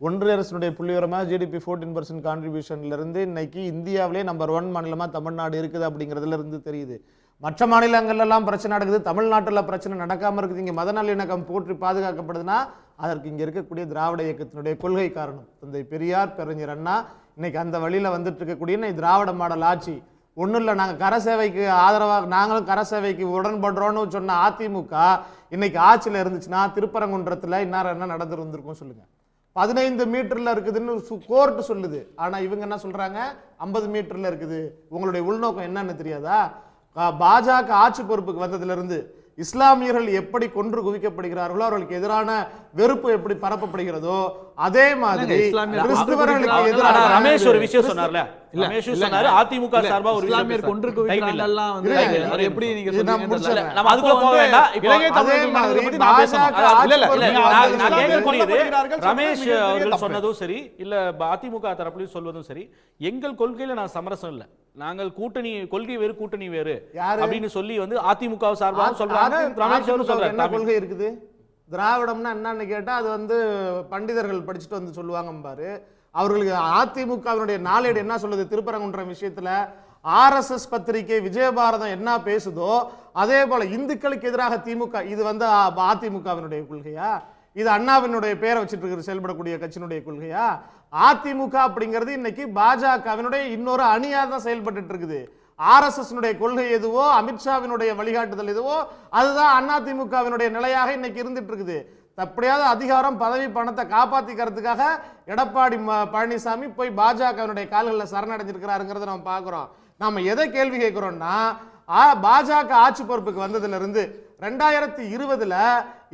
ஒன்றிய அரசுடைய புள்ளிவிவரமாக ஜிடிபி 14% கான்ட்ரிபியூஷன்ல இருந்து இன்னைக்கு இந்தியாவிலே நம்பர் 1 மாநிலமா தமிழ்நாடு இருக்குது அப்படிங்கிறதுல இருந்து தெரியுது. மற்ற மாநிலங்கள்லாம் பிரச்சனை நடக்குது, தமிழ்நாட்டில் பிரச்சனை நடக்காம இருக்குது. இங்கே மத நல்லிணக்கம் போற்றி பாதுகாக்கப்படுதுன்னா அதற்கு இங்கே இருக்கக்கூடிய திராவிட இயக்கத்தினுடைய கொள்கை காரணம். தந்தை பெரியார், பேரறிஞர் அண்ணா இன்னைக்கு அந்த வழியில் வந்துட்டு இருக்கக்கூடிய திராவிட மாடல் ஆட்சி. ஒன்றும் இல்லை, நாங்கள் கரசேவைக்கு ஆதரவாக நாங்களும் கரசேவைக்கு உடன்படுறோன்னு சொன்ன அதிமுக இன்னைக்கு ஆட்சியில் இருந்துச்சுன்னா திருப்பரங்குன்றத்தில் இன்னார் என்ன நடந்துருந்துருக்கும் சொல்லுங்க. 15 மீட்டர்ல இருக்குதுன்னு கோர்ட் சொல்லுது. ஆனா இவங்க என்ன சொல்றாங்க, 50 மீட்டர்ல இருக்குது. உங்களுடைய உள்நோக்கம் என்னன்னு தெரியாதா? பாஜக ஆட்சி பொறுப்புக்கு வந்ததுல இருந்து இஸ்லாமியர்கள் எப்படி கொன்று குவிக்கப்படுகிறார்களோ, அவர்களுக்கு எதிரான வெறுப்பு எப்படி பரப்பப்படுகிறதோ, அதே மாதிரி கிறிஸ்தவர்களுக்கு எதிரான ரமேஷ் ஒரு விஷயம் சொன்னார்ல, ரமேஷ் சொன்னாரு அதிமுக சார்பா ஒரு இஸ்லாமியர் கொன்று குவிக்கிறாங்கலாம் வந்து அது எப்படி நீங்க சொல்றீங்க? நம்ம அதுக்குள்ள போக வேண்டாம். இலங்கை தமிழர்கள் மனதை பத்தி நான் பேசணும். இல்ல நான் கேட்கக்கூடியது ரமேஷ் அவர்கள் சொன்னதும் சரி, இல்ல அதிமுக தரப்புலயும் சொல்வதும் சரி, எங்கள் கொள்கையில நான் சமரசம் இல்ல, நாங்கள் கூட்டணி கொள்கை வேறு கூட்டணி வேறு அப்படின்னு சொல்லி வந்து அதிமுக சார்பாக சொல்றாங்க. ரமேஷ் அவர்கள் சொல்றாரு என்ன கொள்கை இருக்குது, திராவிடம்னா என்னன்னு கேட்டா அது வந்து பண்டிதர்கள் படிச்சுட்டு வந்து சொல்லுவாங்க பாரு. அவர்களுக்கு அதிமுகவினுடைய நாளேடு என்ன சொல்லுது திருப்பரங்குன்றம் விஷயத்துல, ஆர்எஸ்எஸ் பத்திரிகை விஜயபாரதம் என்ன பேசுதோ அதே போல இந்துக்களுக்கு எதிராக திமுக, இது வந்து அதிமுகவினுடைய கொள்கையா? இது அண்ணாவினுடைய பேரை வச்சுட்டு இருக்கிற செயல்படக்கூடிய கட்சியினுடைய கொள்கையா? அதிமுக அப்படிங்கிறது இன்னைக்கு பாஜகவினுடைய இன்னொரு அணியா தான் செயல்பட்டு இருக்குது. ஆர்எஸ்எஸ் கொள்கை எதுவோ, அமித்ஷாவினுடைய வழிகாட்டுதல் எதுவோ அதுதான் அதிமுகவினுடைய நிலையாக இன்னைக்கு இருந்துட்டு இருக்குது. அப்படியாவது அதிகாரம், பதவி, பணத்தை காப்பாத்திக்கிறதுக்காக எடப்பாடி பழனிசாமி போய் பாஜகவினுடைய கால்களில் சரணடைஞ்சிருக்கிறாருங்கிறத நம்ம பார்க்கிறோம். நாம எதை கேள்வி கேட்கிறோம்னா, பாஜக ஆட்சி பொறுப்புக்கு வந்ததுல இருந்து 2020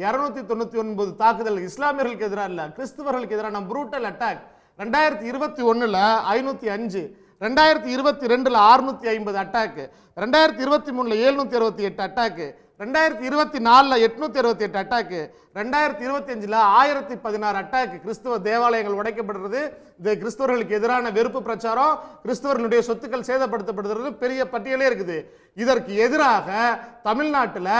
299 தாக்குதல் இஸ்லாமியர்களுக்கு எதிராக இல்ல கிறிஸ்தவர்களுக்கு எதிரான brutal attack. 2021 505, 2022 650 attack, 2023 768 attack, 2024 868 attack, 2025 1016 attack. கிறிஸ்தவ தேவாலயங்கள் உடைக்கப்படுறது, இந்த கிறிஸ்தவர்களுக்கு எதிரான வெறுப்பு பிரச்சாரம், கிறிஸ்தவர்களுடைய சொத்துக்கள் சேதப்படுத்தப்படுறது பெரிய பட்டியலே இருக்குது. இதற்கு எதிராக தமிழ்நாட்டில்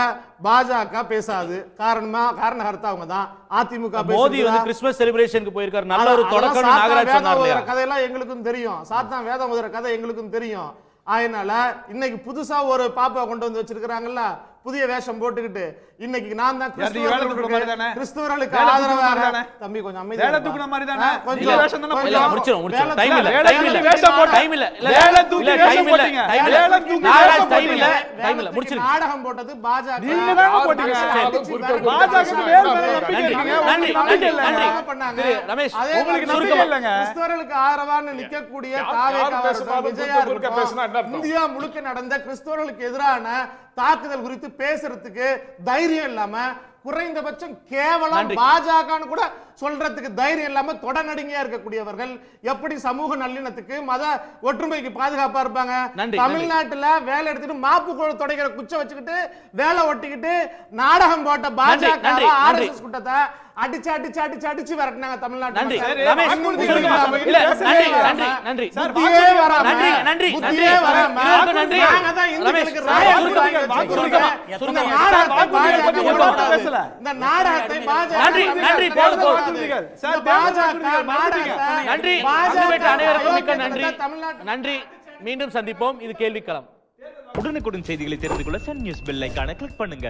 பாஜக பேசாது. காரணகர்த்தா அவங்க தான். அதிமுக மோடி வந்து கிறிஸ்மஸ் செலிப்ரேஷனுக்கு போயிருக்காரு, நல்ல ஒரு தொடக்கம் நாகராஜ் சொன்னார். கதையெல்லாம் எங்களுக்கும் தெரியும், சாத்தான் வேதம் ஓதுற கதை எங்களுக்கும் தெரியும். அதனால இன்னைக்கு புதுசா ஒரு பாப்பா கொண்டு வந்து வச்சிருக்காங்கல்ல, புதிய வேஷம் போட்டுக்கிட்டு இன்னைக்கு நான் தான் கிறிஸ்தவர்களுக்கு ஆதரவாக தம்பி கொஞ்சம் அமைதியா நாடகம் போட்டது பாஜக. கிறிஸ்தவர்களுக்கு ஆதரவாக நிற்கக்கூடிய இந்தியா முழுக்க நடந்த கிறிஸ்தவர்களுக்கு எதிரான தாக்குதல் குறித்து பேசுறதுக்கு தைரியம் இல்லாம குறைந்தபட்சம் கேவலம் நன்றி. பாஜகன்னு கூட சொல்றதுக்கு தைரியம் இல்லாம தொடநடுங்கியா இருக்கக்கூடியவர்கள் எப்படி சமூக நல்லிணத்துக்கு மத ஒற்றுமைக்கு பாதுகாப்பா இருப்பாங்க? நன்றி, தமிழ்நாட்டுல வேலை எடுத்துட்டு மாப்பு குழு தொடைக்கிற குச்சை வச்சுக்கிட்டு வேலை ஒட்டிக்கிட்டு நாடகம் போட்ட பாஜக நன்றி, நன்றி. ஆர்எஸ்எஸ் கூட்டத்தை அடிச்சு அடிச்சு அடிச்சு அடிச்சு விரட்டினாங்க தமிழ்நாட்டு நன்றி மக்கள். ரமேஷ் வாக்குறுதி உங்களுக்கு இல்லாம, இல்ல, பேசவே நன்றி வராம, நன்றி புத்தியே வராம, நன்றி நன்றி புத்தியே நன்றி வராம, இருவருக்கும் நன்றி நாங்க தான் இந்துக்களுக்கு ரமேஷ், ராயல் வாங்கி வச்சிருக்கோம். இந்த நாடகத்தை பாஜக போடக்கூடாது. இந்த நாடகத்தை பாஜக நன்றி, நன்றி, போதும், போதும். இந்த பாஜக நாடகத்தை நன்றி பாஜக அன்பு அனைவருக்கும் மிக்க நன்றி தமிழ்நாட்டு நன்றி மீண்டும் சந்திப்போம் இது கேள்விக்களம் உடனுக்குடன் செய்திகளை தெரிந்து கொள்ள சன் நியூஸ் பெல் ஐகானை கிளிக் பண்ணுங்க.